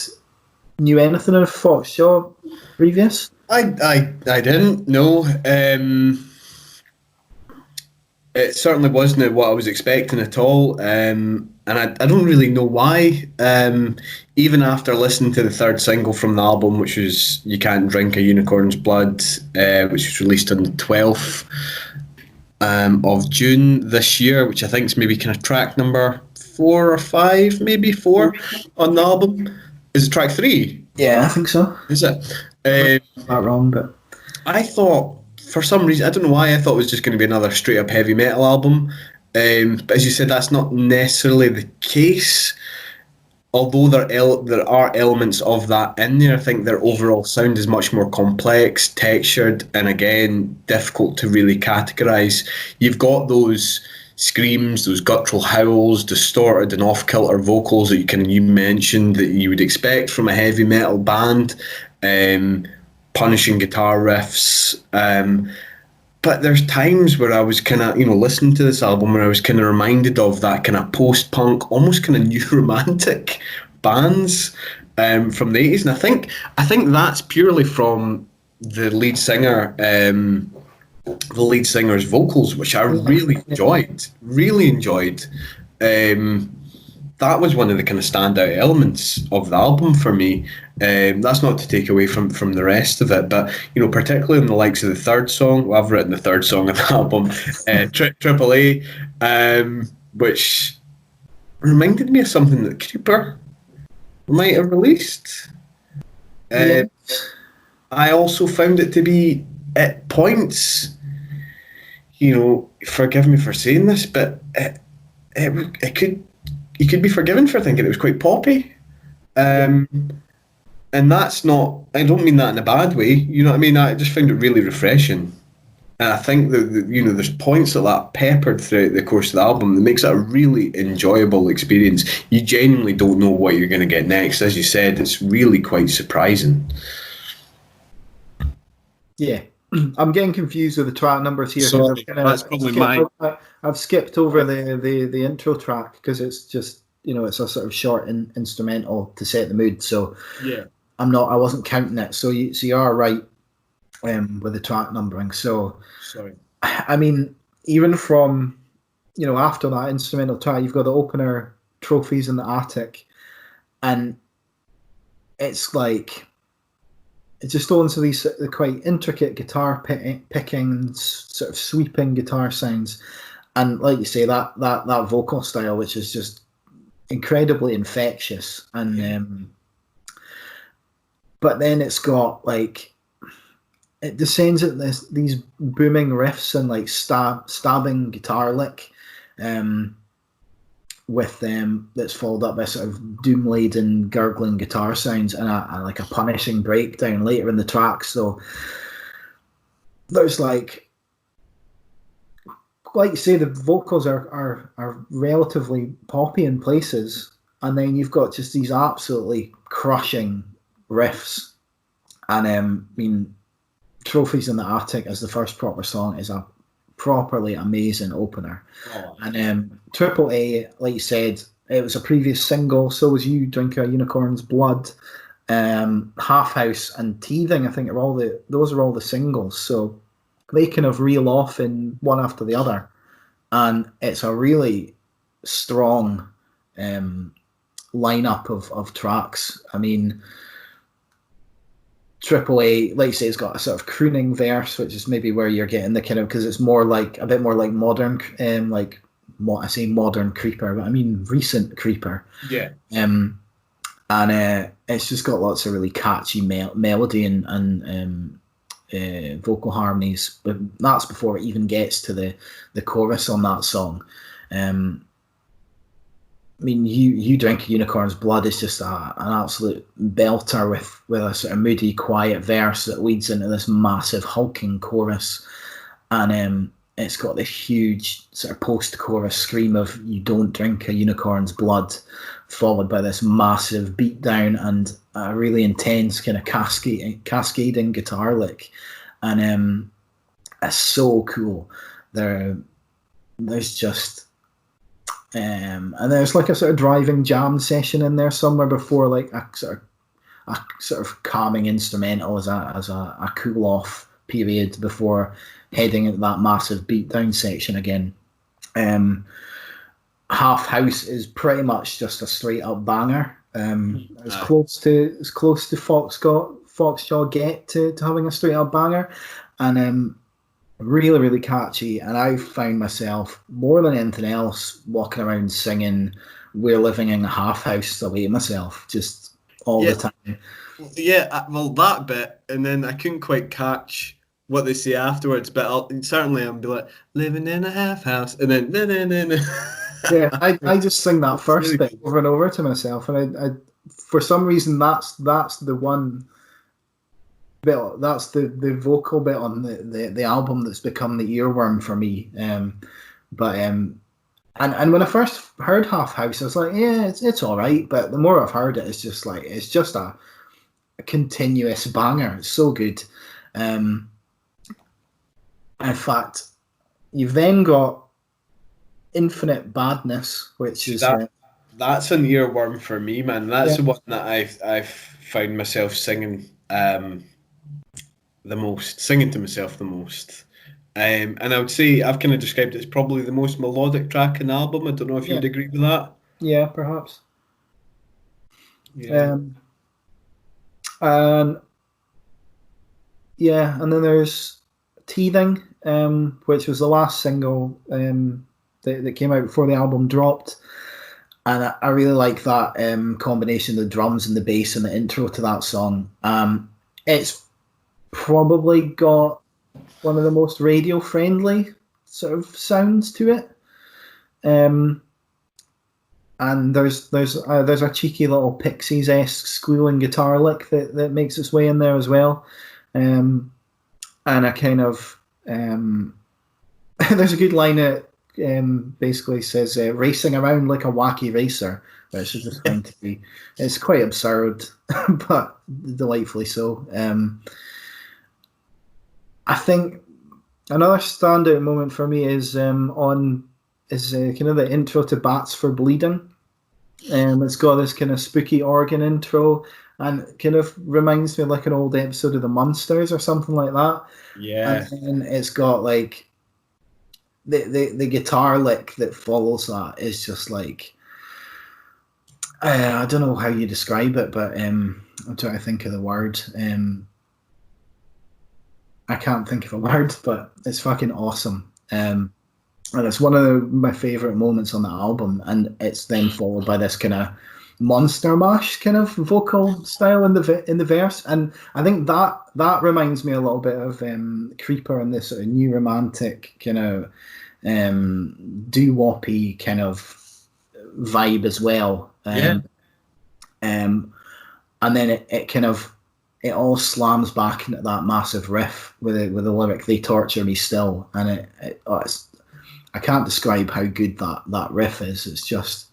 knew anything of Phoxjaw previous. I didn't know. It certainly wasn't what I was expecting at all, and I don't really know why. Even after listening to the third single from the album, which was "You Can't Drink a Unicorn's Blood," which was released on the 12th of June this year, which I think is maybe kind of track number 4 or 5, maybe 4 on the album. Is it track 3? Yeah, I think so. Is it? Not wrong, but I thought, for some reason, I don't know why, I thought it was just going to be another straight up heavy metal album. But as you said, that's not necessarily the case. Although there are elements of that in there, I think their overall sound is much more complex, textured, and again, difficult to really categorise. You've got those screams, those guttural howls, distorted and off-kilter vocals that you mentioned that you would expect from a heavy metal band, punishing guitar riffs. But there's times where I was kind of, listening to this album where I was kind of reminded of that kind of post-punk, almost kind of new romantic bands from the 80s. And I think that's purely from the lead singer, the lead singer's vocals, which I really enjoyed. That was one of the kind of standout elements of the album for me. That's not to take away from the rest of it, but particularly in the likes of the third song. Well, I've written the third song of the album, Triple A, which reminded me of something that Creeper might have released. I also found it to be at points, forgive me for saying this, but you could be forgiven for thinking it was quite poppy. And that's not, I don't mean that in a bad way, you know what I mean? I just found it really refreshing. And I think that there's points like that peppered throughout the course of the album that makes it a really enjoyable experience. You genuinely don't know what you're going to get next. As you said, it's really quite surprising. Yeah. I'm getting confused with the track numbers here. Sorry, that's probably mine. I've skipped over the intro track because it's just, it's a sort of short instrumental to set the mood. So yeah, I wasn't counting it. So you are right with the track numbering. So sorry. I mean, even from after that instrumental track, you've got the opener, Trophies in the Attic, and it's like, it just goes into these quite intricate guitar picking, sort of sweeping guitar sounds, and like you say, that vocal style, which is just incredibly infectious. And but then it's got it descends at these booming riffs and stabbing guitar lick, with that's followed up by sort of doom-laden gurgling guitar sounds and a punishing breakdown later in the track. So there's like you say, the vocals are relatively poppy in places, and then you've got just these absolutely crushing riffs. And I mean, Trophies in the Attic as the first proper song is a properly amazing opener. And Triple A, like you said, it was a previous single. So was You Drink a Unicorn's Blood, Half House, and Teething. I think those are all the singles. So they kind of reel off in one after the other, and it's a really strong lineup of tracks. I mean, Triple A, like you say, it's got a sort of crooning verse, which is maybe where you're getting the kind of, because it's more like a bit more like modern, I say modern Creeper, but I mean recent Creeper. Yeah. And it's just got lots of really catchy melody and vocal harmonies, but that's before it even gets to the chorus on that song. I mean, you Drink a Unicorn's Blood is just an absolute belter with a sort of moody, quiet verse that leads into this massive hulking chorus, and it's got this huge sort of post-chorus scream of "You don't drink a unicorn's blood," followed by this massive beatdown and a really intense kind of cascading guitar lick, and it's so cool. There's just And there's like a sort of driving jam session in there somewhere before like a sort of calming instrumental as a cool off period before heading into that massive beatdown section again. Half House is pretty much just a straight up banger. As close to Phoxjaw get to having a straight up banger, and really, really catchy. And I found myself more than anything else walking around singing "We're Living in a Half House" away myself, just all the time. Yeah, well, that bit, and then I couldn't quite catch what they say afterwards, but I'll be like, "Living in a half house," and then no. Yeah, I just sing that first bit over and over to myself, and I for some reason that's the one bit, that's the vocal bit on the album that's become the earworm for me. And when I first heard Half House, I was like, yeah, it's all right. But the more I've heard it, it's just a continuous banger. It's so good. In fact, you've then got Infinite Badness, which is that's an earworm for me, man. That's the one that I've found myself singing the most, singing to myself the most. And I would say I've kind of described it as probably the most melodic track in the album. I don't know if you'd agree with that. Yeah, perhaps. Yeah. And then there's Teething, which was the last single that came out before the album dropped, and I really like that combination of the drums and the bass and the intro to that song. It's probably got one of the most radio friendly sort of sounds to it, and there's a cheeky little Pixies-esque squealing guitar lick that makes its way in there as well, and a kind of there's a good line that basically says racing around like a wacky racer, which is just going to be, it's quite absurd but delightfully so. I think another standout moment for me is kind of the intro to Bats for Bleeding. It's got this kind of spooky organ intro and kind of reminds me of like an old episode of The Munsters or something like that. Yeah. And then it's got like the guitar lick that follows that is just like, I don't know how you describe it, but I'm trying to think of the word. I can't think of a word, but it's fucking awesome. And it's one of my favourite moments on the album, and it's then followed by this kind of Monster Mash kind of vocal style in the verse, and I think that reminds me a little bit of Creeper and this sort of new romantic kind of doo-woppy kind of vibe as well. And then it kind of, it all slams back into that massive riff with the lyric "They torture me still," and it's I can't describe how good that riff is. It's just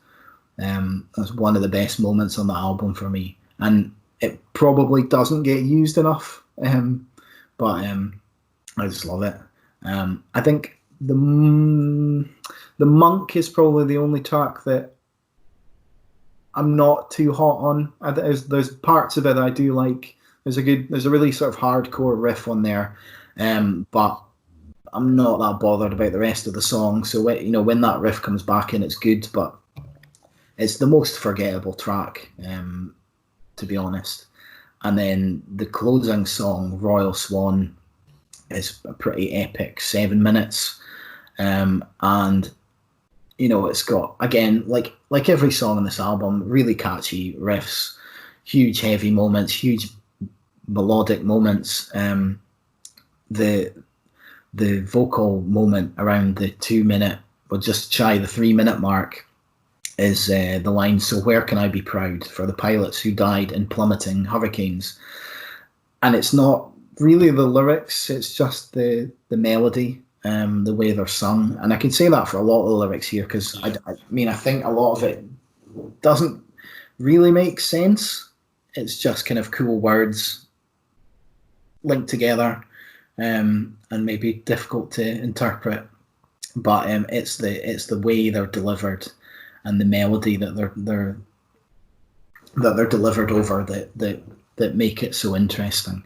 it's one of the best moments on the album for me, and it probably doesn't get used enough. But I just love it. I think the Monk is probably the only track that I'm not too hot on. There's parts of it that I do like. There's a really sort of hardcore riff on there, but I'm not that bothered about the rest of the song. So when that riff comes back in, it's good, but it's the most forgettable track, to be honest. And then the closing song, Royal Swan, is a pretty epic 7 minutes, and it's got, again, like every song on this album, really catchy riffs, huge heavy moments, huge melodic moments. The vocal moment around the 2 minute, or just shy the 3 minute mark, is the line, "So where can I be proud for the pilots who died in plummeting hurricanes?" And it's not really the lyrics, it's just the melody, the way they're sung. And I can say that for a lot of the lyrics here, because I think a lot of it doesn't really make sense. It's just kind of cool words linked together, and maybe difficult to interpret, but it's the way they're delivered, and the melody that they're delivered over that make it so interesting.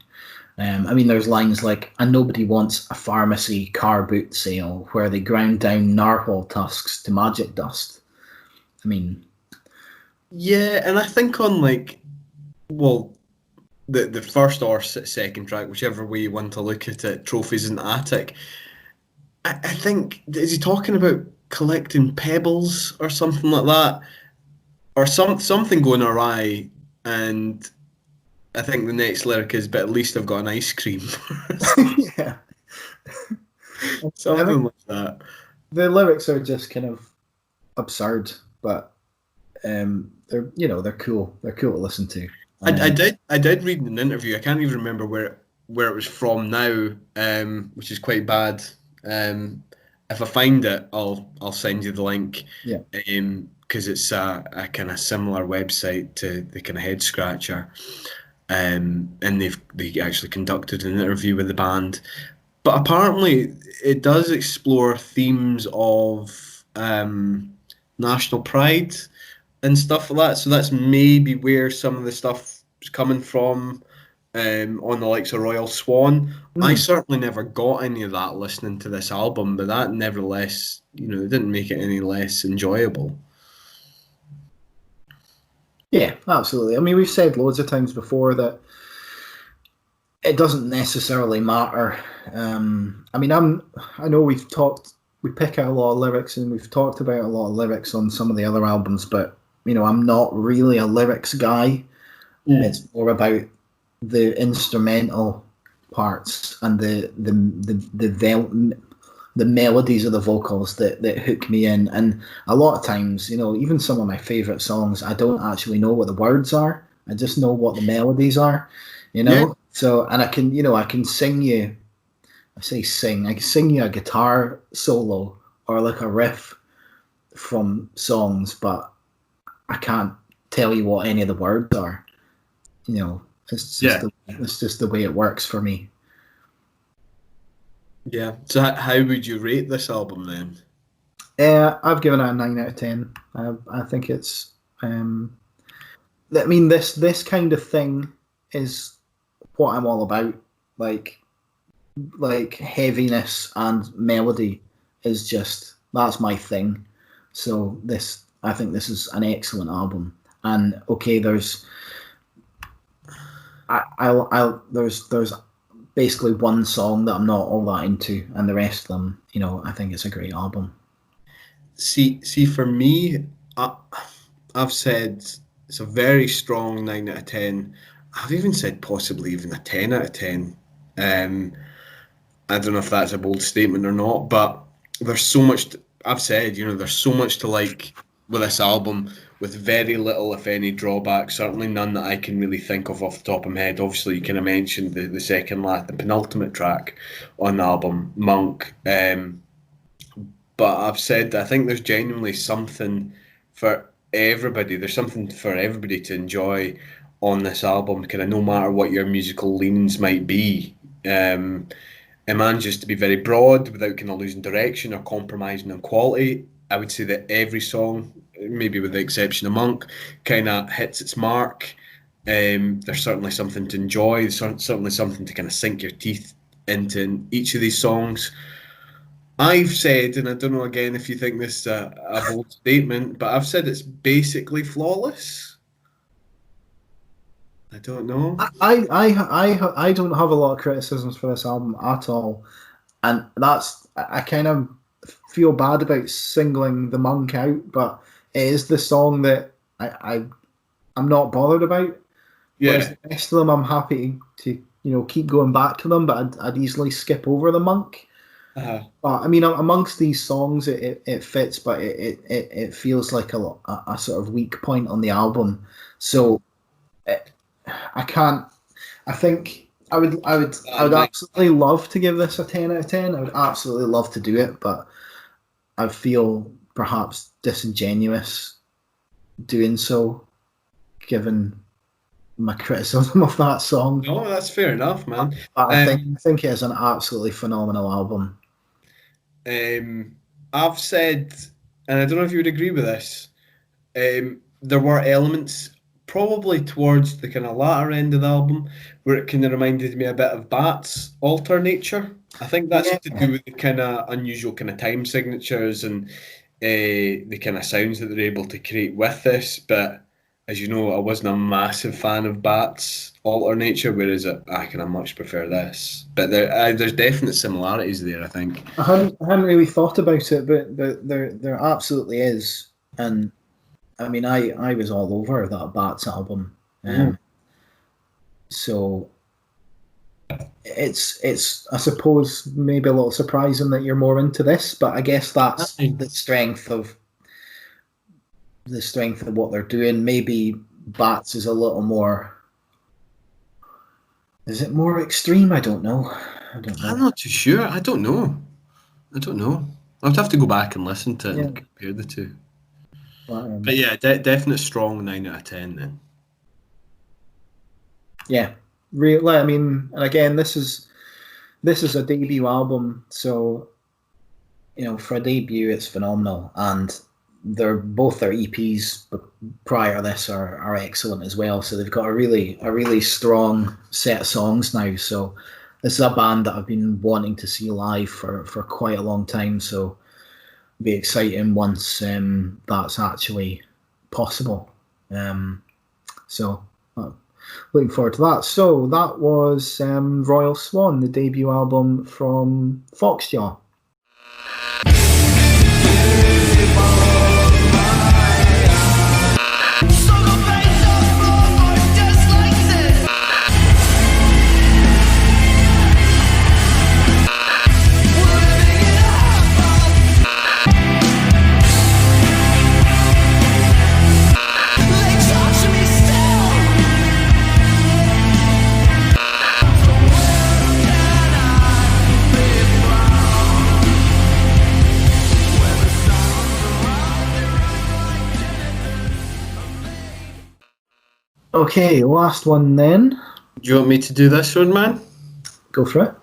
I mean, there's lines like, "And nobody wants a pharmacy car boot sale where they ground down narwhal tusks to magic dust." I mean, yeah, and I think on like, well, the first or second track, whichever way you want to look at it, Trophies in the Attic, I think, is he talking about collecting pebbles or something like that? Or something going awry, and I think the next lyric is, "But at least I've got an ice cream." yeah. Something like that. The lyrics are just kind of absurd, but they're cool. They're cool to listen to. I did read in an interview. I can't even remember where it was from now, which is quite bad. If I find it, I'll send you the link. Yeah. Because it's a kind of similar website to the kind of Head Scratcher, and they actually conducted an interview with the band. But apparently, it does explore themes of national pride and stuff like that. So that's maybe where some of the stuff is coming from, on the likes of Royal Swan. I certainly never got any of that listening to this album, but that nevertheless, it didn't make it any less enjoyable. Yeah, absolutely. I mean, we've said loads of times before that it doesn't necessarily matter. I mean, I know we pick out a lot of lyrics, and we've talked about a lot of lyrics on some of the other albums, but I'm not really a lyrics guy. It's more about the instrumental parts and the melodies of the vocals that hook me in. And a lot of times, even some of my favourite songs, I don't actually know what the words are. I just know what the melodies are, Yeah. So, and I can sing you, I can sing you a guitar solo or like a riff from songs, but I can't tell you what any of the words are. It's just the way it works for me. Yeah. So how would you rate this album then? I've given it a 9 out of 10. I think it's. I mean, this kind of thing is what I'm all about. Like heaviness and melody is that's my thing. So I think this is an excellent album. And okay, there's basically one song that I'm not all that into, and the rest of them, I think it's a great album. See, for me, I've said it's a very strong 9 out of 10. I've even said possibly even a 10 out of 10. I don't know if that's a bold statement or not, but there's so much. I've said, there's so much to like with this album, with very little, if any, drawbacks. Certainly none that I can really think of off the top of my head. Obviously, you kind of mentioned the second last, the penultimate track on the album, Monk. But I've said I think there's genuinely something for everybody. There's something for everybody to enjoy on this album, kind of no matter what your musical leanings might be. It manages to be very broad without kind of losing direction or compromising on quality. I would say that every song, maybe with the exception of Monk, kind of hits its mark. There's certainly something to enjoy. There's certainly something to kind of sink your teeth into in each of these songs. I've said, and I don't know again if you think this is a bold statement, but I've said it's basically flawless. I don't know. I don't have a lot of criticisms for this album at all, and I kind of feel bad about singling the Monk out, but it is the song that I'm not bothered about. Yeah. Whereas the rest of them, I'm happy to keep going back to them, but I'd easily skip over the Monk. But I mean, amongst these songs, it fits, but it feels like a sort of weak point on the album. So I can't. I think I would absolutely love to give this a 10 out of 10. I would absolutely love to do it, but I feel perhaps disingenuous doing so, given my criticism of that song. No, that's fair enough, man. But I think it is an absolutely phenomenal album. I've said, and I don't know if you would agree with this, There were elements probably towards the kind of latter end of the album where it kind of reminded me a bit of Bat's Alter Nature. I think that's to do with the kind of unusual kind of time signatures and the kind of sounds that they're able to create with this. But as you know, I wasn't a massive fan of Bat's Alter Nature, whereas I kind of much prefer this. But there's definite similarities there, I think. I hadn't really thought about it, but there absolutely is. And I mean, I was all over that Bats album. So it's I suppose maybe a little surprising that you're more into this, but I guess that's the strength of what they're doing. Maybe Bats is a little more. Is it more extreme? I don't know. I'm not too sure. I don't know. I'd have to go back and listen to it and compare the two. But yeah, definite strong 9 out of 10 then. Yeah, really. I mean, and again, this is a debut album, so for a debut, it's phenomenal. And both their EPs prior to this are excellent as well. So they've got a really strong set of songs now. So this is a band that I've been wanting to see live for quite a long time. So it'll be exciting once that's actually possible. So looking forward to that. So that was Royal Swan, the debut album from Phoxjaw. Okay, last one then. Do you want me to do this one, man? Go for it.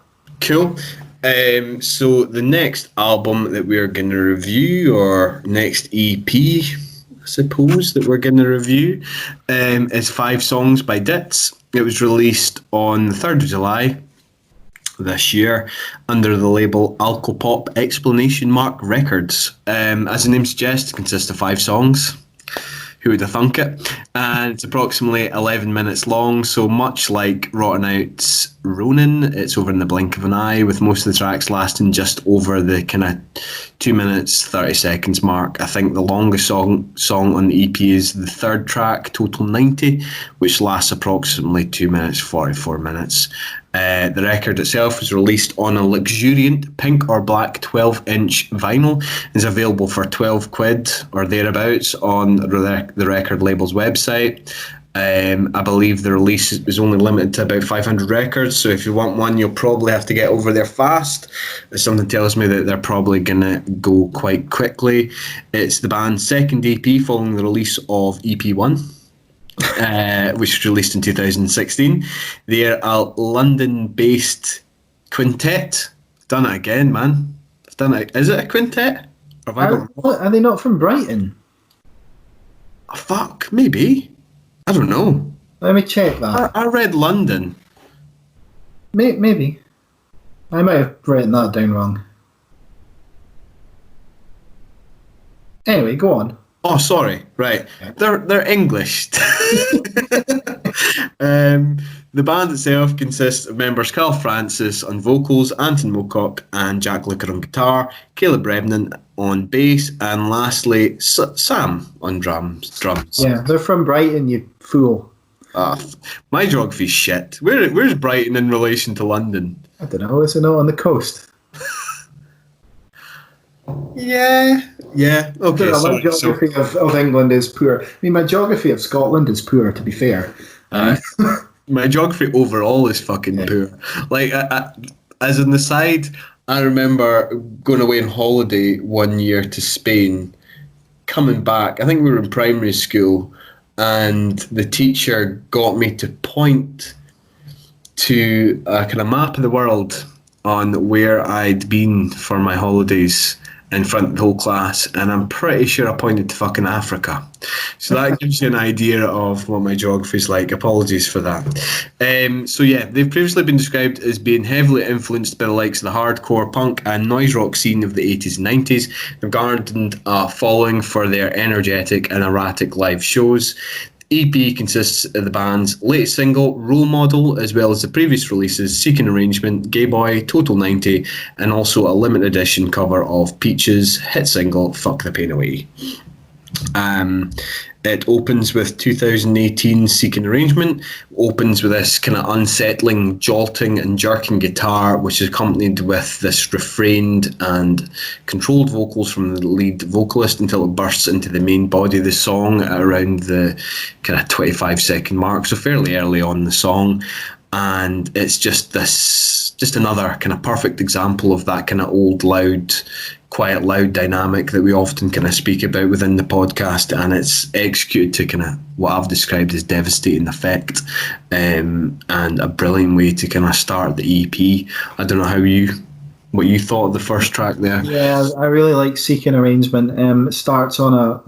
Cool. So the next album that we're going to review, or next EP, I suppose, that we're going to review, is 5 songs by Ditz. It was released on the 3rd of July this year under the label Alcopop Records. As the name suggests, it consists of 5 songs. Who would have thunk it? And it's approximately 11 minutes long, so much like Rotten Out's Ronin, it's over in the blink of an eye, with most of the tracks lasting just over the kind of 2 minutes 30 seconds mark. I think the longest song on the EP is the 3rd track, Total 90, which lasts approximately 2 minutes 44 minutes. The record itself was released on a luxuriant pink or black 12-inch vinyl and is available for 12 quid or thereabouts on the record label's website. I believe the release was only limited to about 500 records, so if you want one, you'll probably have to get over there fast. Something tells me that they're probably going to go quite quickly. It's the band's 2nd EP following the release of EP1. Which was released in 2016. They're a London-based quintet. I've done it again, man. Is it a quintet? Are they not from Brighton? Oh, fuck, maybe. I don't know. Let me check that. I read London. Maybe. I might have written that down wrong. Anyway, go on. Oh, sorry. Right. They're English. The band itself consists of members Carl Francis on vocals, Anton Mocock and Jack Looker on guitar, Caleb Brebnan on bass, and lastly Sam on drums. Yeah, they're from Brighton, you fool. My geography's shit. Where's Brighton in relation to London? I don't know. Is it not on the coast? Yeah. Okay. My geography of England is poor. I mean, my geography of Scotland is poor, to be fair. My geography overall is fucking poor. Like, as an aside, I remember going away on holiday one year to Spain, coming back. I think we were in primary school, and the teacher got me to point to a kind of map of the world on where I'd been for my holidays. in front of the whole class, and I'm pretty sure I pointed to fucking Africa. So that gives you an idea of what my geography's like. Apologies for that. So yeah, they've previously been described as being heavily influenced by the likes of the hardcore punk and noise rock scene of the 80s and 90s. They've garnered a following for their energetic and erratic live shows. EP consists of the band's latest single, Role Model, as well as the previous releases, Seeking Arrangement, Gay Boy, Total 90, and also a limited edition cover of Peach's hit single, Fuck the Pain Away. It opens with 2018 Seeking Arrangement, opens with this kind of unsettling, jolting and jerking guitar, which is accompanied with this refrained and controlled vocals from the lead vocalist until it bursts into the main body of the song at around the kind of 25-second mark, so fairly early on in the song. And it's just another kind of perfect example of that kind of old, loud, quiet, loud dynamic that we often kind of speak about within the podcast, and it's executed to kind of what I've described as devastating effect, and a brilliant way to kind of start the EP. I don't know what you thought of the first track there. Yeah, I really like Seeking Arrangement. It starts on a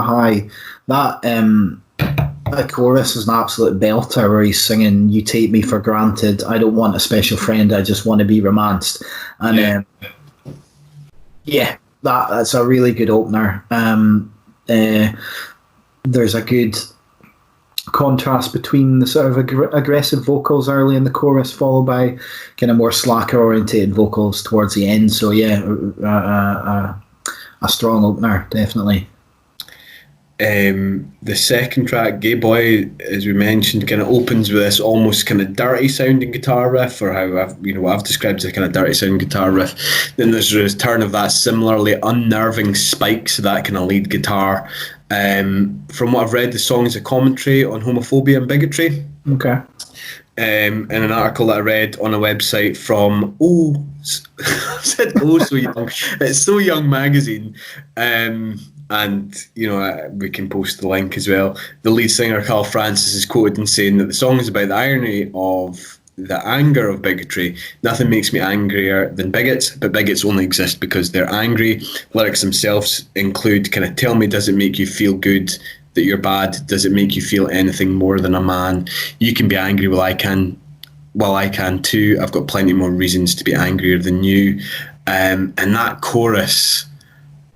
high. The chorus is an absolute belter where he's singing, "You take me for granted, I don't want a special friend, I just want to be romanced." And that's a really good opener. There's a good contrast between the sort of aggressive vocals early in the chorus, followed by kind of more slacker orientated vocals towards the end. So yeah, a strong opener, definitely. The second track, Gay Boy, as we mentioned, kind of opens with this almost kind of dirty sounding guitar riff, or how I've described as a kind of dirty sounding guitar riff. Then there's a return of that similarly unnerving spikes, that kind of lead guitar. From what I've read, the song is a commentary on homophobia and bigotry. Okay. In an article that I read on a website from I said So Young. It's So Young magazine. And, we can post the link as well. The lead singer, Carl Francis, is quoted in saying that the song is about the irony of the anger of bigotry. Nothing makes me angrier than bigots, but bigots only exist because they're angry. Lyrics themselves include kind of, tell me, does it make you feel good that you're bad? Does it make you feel anything more than a man? You can be angry while I can too. I've got plenty more reasons to be angrier than you. And that chorus,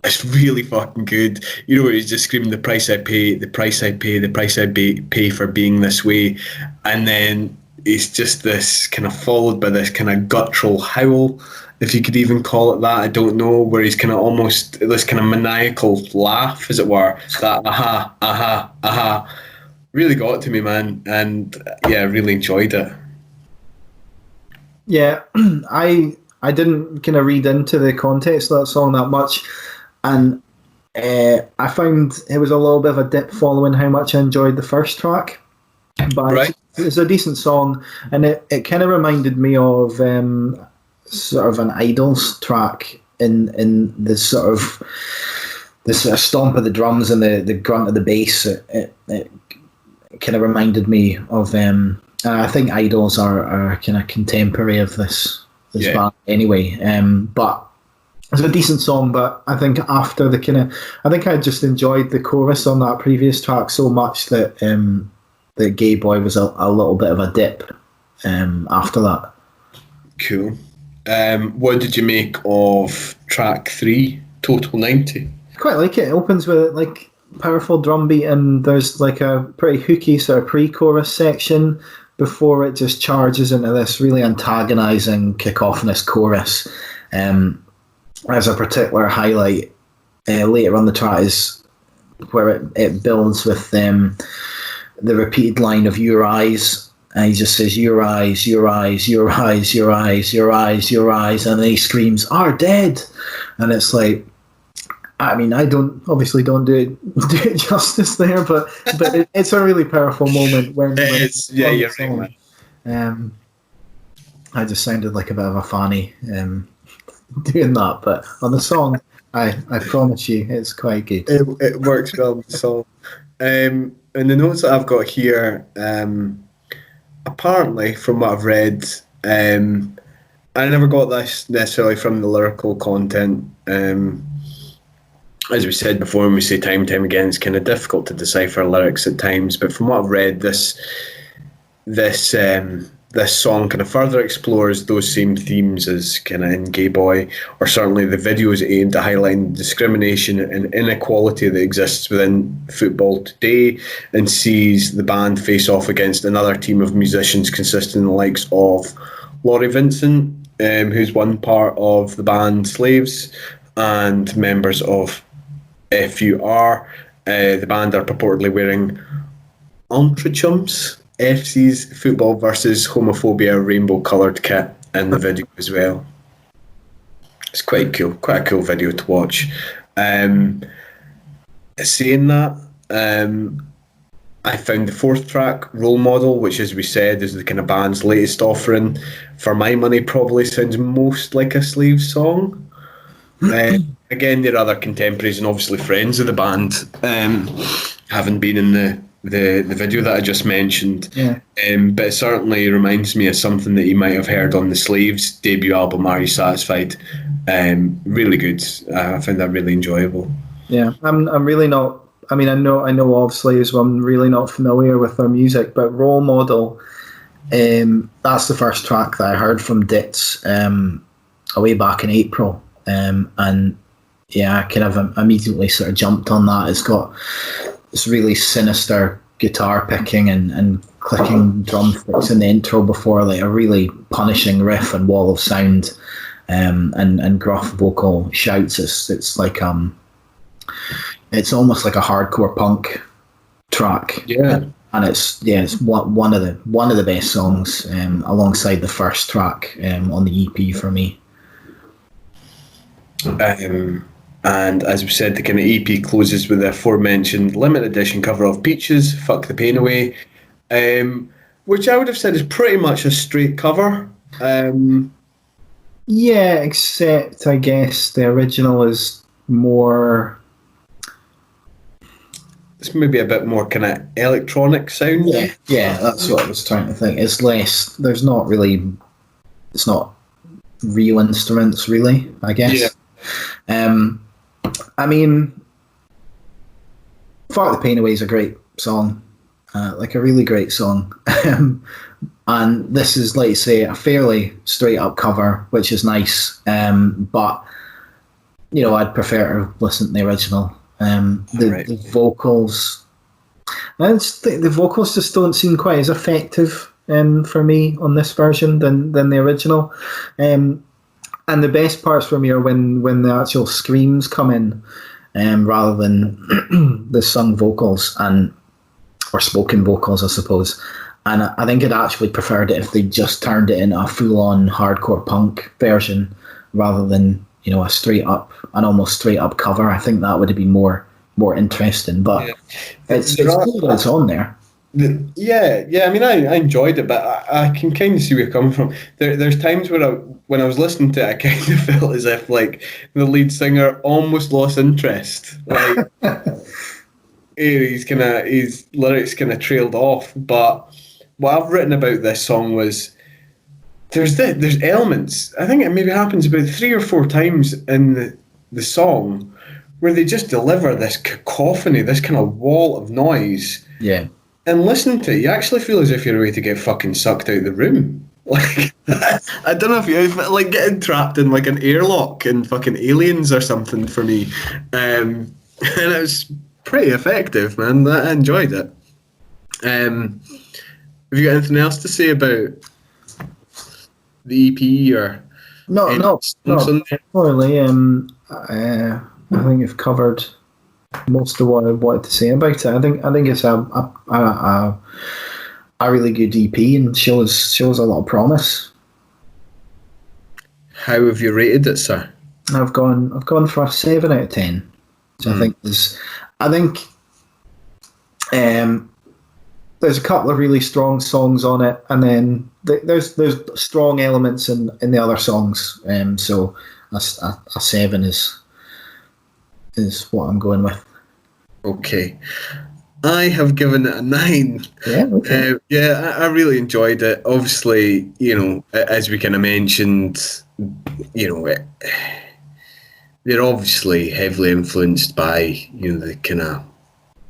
it's really fucking good. He's just screaming, the price I pay, the price I pay, the price I pay for being this way. And then it's just this kind of followed by this kind of guttural howl, if you could even call it that. I don't know, where he's kind of almost this kind of maniacal laugh, as it were. That aha, aha, aha. Really got to me, man. And yeah, I really enjoyed it. Yeah, I didn't kind of read into the context of that song that much. And I found it was a little bit of a dip following how much I enjoyed the first track. But right. It's a decent song, and it kind of reminded me of sort of an Idols track in the sort of stomp of the drums and the grunt of the bass. It kind of reminded me of I think Idols are kind of contemporary of this band anyway. But it's a decent song, but I think after I think I just enjoyed the chorus on that previous track so much that the Gay Boy was a little bit of a dip after that. Cool. What did you make of track 3, Total 90? Quite like it. It opens with like powerful drum beat, and there's like a pretty hooky sort of pre-chorus section before it just charges into this really antagonising, cacophonous chorus. As a particular highlight later on the track is where it builds with the repeated line of "your eyes," and he just says "your eyes, your eyes, your eyes, your eyes, your eyes, your eyes," and then he screams "are dead," and it's like, I mean, I don't do it justice there, but it's a really powerful moment when it's you're right, man. I just sounded like a bit of a fanny doing that, but on the song, I promise you, it's quite good. It works well with the song. And the notes that I've got here, apparently, from what I've read, I never got this necessarily from the lyrical content. As we said before, and we say time and time again, it's kind of difficult to decipher lyrics at times. But from what I've read, this song kind of further explores those same themes as kind of in Gay Boy, or certainly the video is aimed at highlighting discrimination and inequality that exists within football today, and sees the band face off against another team of musicians consisting of the likes of Laurie Vincent, who's one part of the band Slaves, and members of FUR. The band are purportedly wearing Ultrachumps FC's Football versus Homophobia rainbow coloured kit in the video as well. It's quite cool, quite a cool video to watch. Saying that, I found the fourth track, Role Model, which, as we said, is the kind of band's latest offering. For my money, probably sounds most like a Slaves song. Again, there are other contemporaries and obviously friends of the band, having been in the video that I just mentioned. Yeah. But it certainly reminds me of something that you might have heard on the Slaves debut album, Are You Satisfied? Really good. I found that really enjoyable. Yeah, I'm really not. I mean, I know of Slaves, but I'm really not familiar with their music. But Role Model, that's the first track that I heard from Ditz way back in April. And yeah, I kind of immediately sort of jumped on that. It's got this really sinister guitar picking and clicking drumsticks in the intro before like a really punishing riff and wall of sound, and gruff vocal shouts. It's like it's almost like a hardcore punk track. Yeah. And it's one of the best songs, alongside the first track on the EP for me. And as we said, the kind of EP closes with the aforementioned limited edition cover of Peaches, Fuck the Pain Away, which I would have said is pretty much a straight cover. Yeah, except I guess the original is more... It's maybe a bit more kind of electronic sound. Yeah, that's what I was trying to think. It's less... It's not real instruments, really, I guess. Yeah. I mean, Fuck the Pain Away is a great song, like a really great song. And this is, like you say, a fairly straight up cover, which is nice. But, you know, I'd prefer to listen to the original. The vocals, the vocals just don't seem quite as effective for me on this version than the original. And the best parts for me are when the actual screams come in, rather than the sung vocals or spoken vocals, I suppose. And I think I'd actually preferred it if they just turned it into a full-on hardcore punk version rather than, you know, an almost straight up cover. I think that would have been more interesting. But it's cool that it's on there. Yeah. I mean, I enjoyed it, but I can kind of see where you're coming from. There's times where when I was listening to it, I kind of felt as if like the lead singer almost lost interest. Like his lyrics kind of trailed off. But what I've written about this song was there's elements. I think it maybe happens about 3 or 4 times in the song where they just deliver this cacophony, this kind of wall of noise. Yeah. And listening to it, you actually feel as if you're ready to get fucking sucked out of the room. Like, I don't know if you like getting trapped in like an airlock in fucking Aliens or something for me. And it was pretty effective, man. I enjoyed it. Have you got anything else to say about the EP or? No, not really. I think you've covered most of what I wanted to say about it. I think it's a really good EP and shows a lot of promise. How have you rated it, sir? I've gone for a 7 out of 10. So I think there's a couple of really strong songs on it, and then there's strong elements in the other songs. So a 7 is what I'm going with. Okay. I have given it a 9. Yeah, okay. I really enjoyed it. Obviously, as we kind of mentioned, they're obviously heavily influenced by the kind of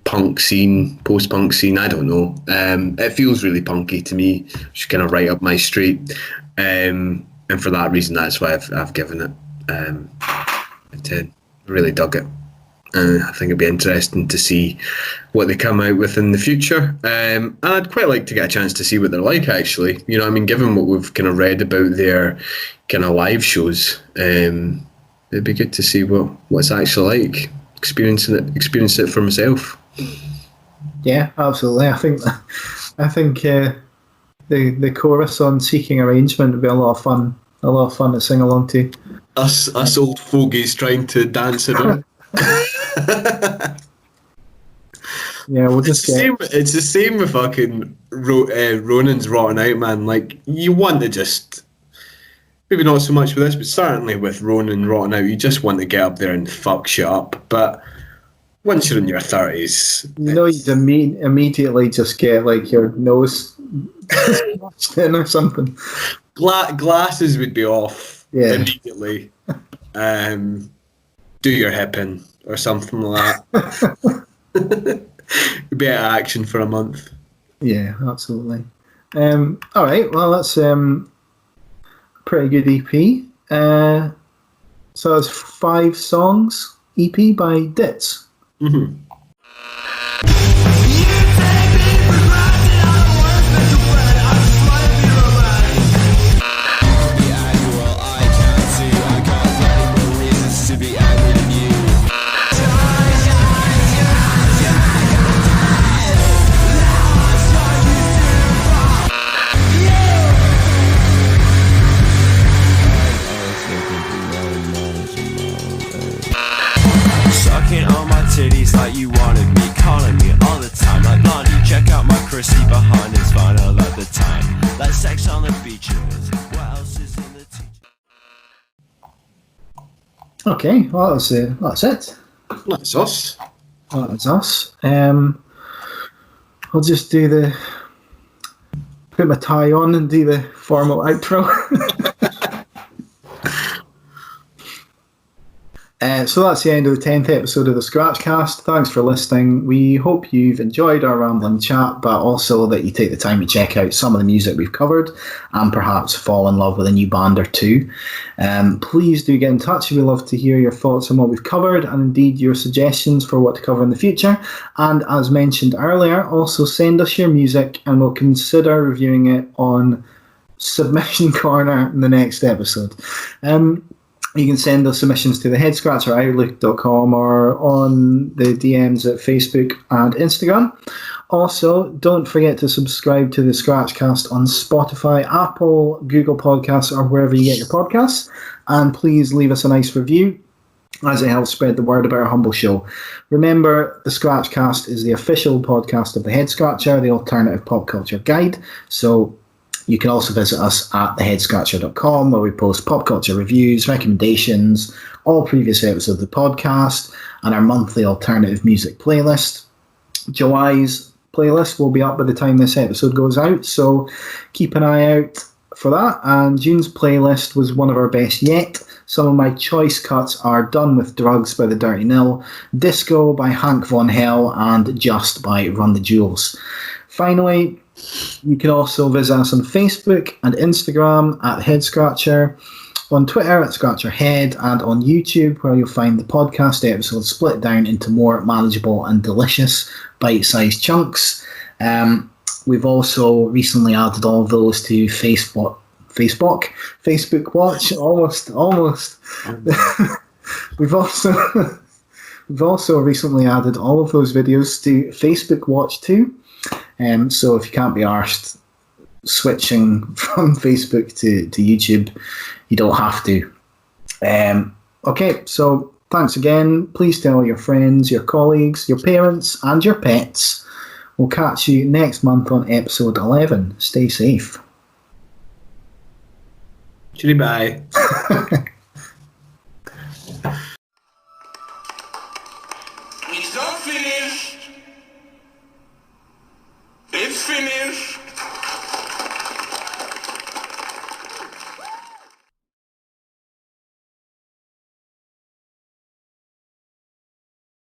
punk scene, post-punk scene. I don't know. It feels really punky to me. It's kind of right up my street, and for that reason, that's why I've given it a 10. Really dug it. I think it'd be interesting to see what they come out with in the future. And I'd quite like to get a chance to see what they're like, actually. Given what we've kind of read about their kind of live shows, it'd be good to see what's actually like, experience it for myself. Yeah, absolutely. I think the chorus on Seeking Arrangement would be a lot of fun to sing along to. Us old fogies trying to dance around. Yeah, we'll just it's the same with fucking Ronan's Rotten Out, man. Like, you want to just, maybe not so much with this, but certainly with Ronan Rotten Out, you just want to get up there and fuck shit up. But once you're in your 30s, you'd immediately just get like your nose in or something. Glasses would be off immediately. Do your hip in or something like that. You'd be out of action for a month. Yeah, absolutely. All right, well, that's pretty good EP. So it's 5 songs EP by Ditz. Mm-hmm. Titties like you wanted me, calling me all the time. Like Blondie, check out my Chrissy behind his vinyl at the time. Like sex on the beach, what else is in the teacher? Okay, well that's it. That's us. That's us. I'll just put my tie on and do the formal outro. So that's the end of the 10th episode of the Scratchcast. Thanks for listening. We hope you've enjoyed our rambling chat, but also that you take the time to check out some of the music we've covered and perhaps fall in love with a new band or two. Please do get in touch. We'd love to hear your thoughts on what we've covered and indeed your suggestions for what to cover in the future. And as mentioned earlier, also send us your music and we'll consider reviewing it on Submission Corner in the next episode. You can send those submissions to theheadscratcher@outlook.com or on the DMs at Facebook and Instagram. Also, don't forget to subscribe to the Scratchcast on Spotify, Apple, Google Podcasts, or wherever you get your podcasts. And please leave us a nice review, as it helps spread the word about our humble show. Remember, the Scratchcast is the official podcast of the Head Scratcher, the alternative pop culture guide. So you can also visit us at theheadscratcher.com, where we post pop culture reviews, recommendations, all previous episodes of the podcast, and our monthly alternative music playlist. July's playlist will be up by the time this episode goes out, so keep an eye out for that. And June's playlist was one of our best yet. Some of my choice cuts are Done with Drugs by the Dirty Nil, Disco by Hank Von Hell, and Just by Run the Jewels. Finally, you can also visit us on Facebook and Instagram at Head Scratcher, on Twitter at ScratcherHead, and on YouTube, where you'll find the podcast episodes split down into more manageable and delicious bite-sized chunks. We've also recently added all of those to Facebook Watch. Almost. We've also recently added all of those videos to Facebook Watch too. So if you can't be arsed switching from Facebook to YouTube, you don't have to. Okay, so thanks again. Please tell your friends, your colleagues, your parents, and your pets. We'll catch you next month on episode 11. Stay safe. Bye.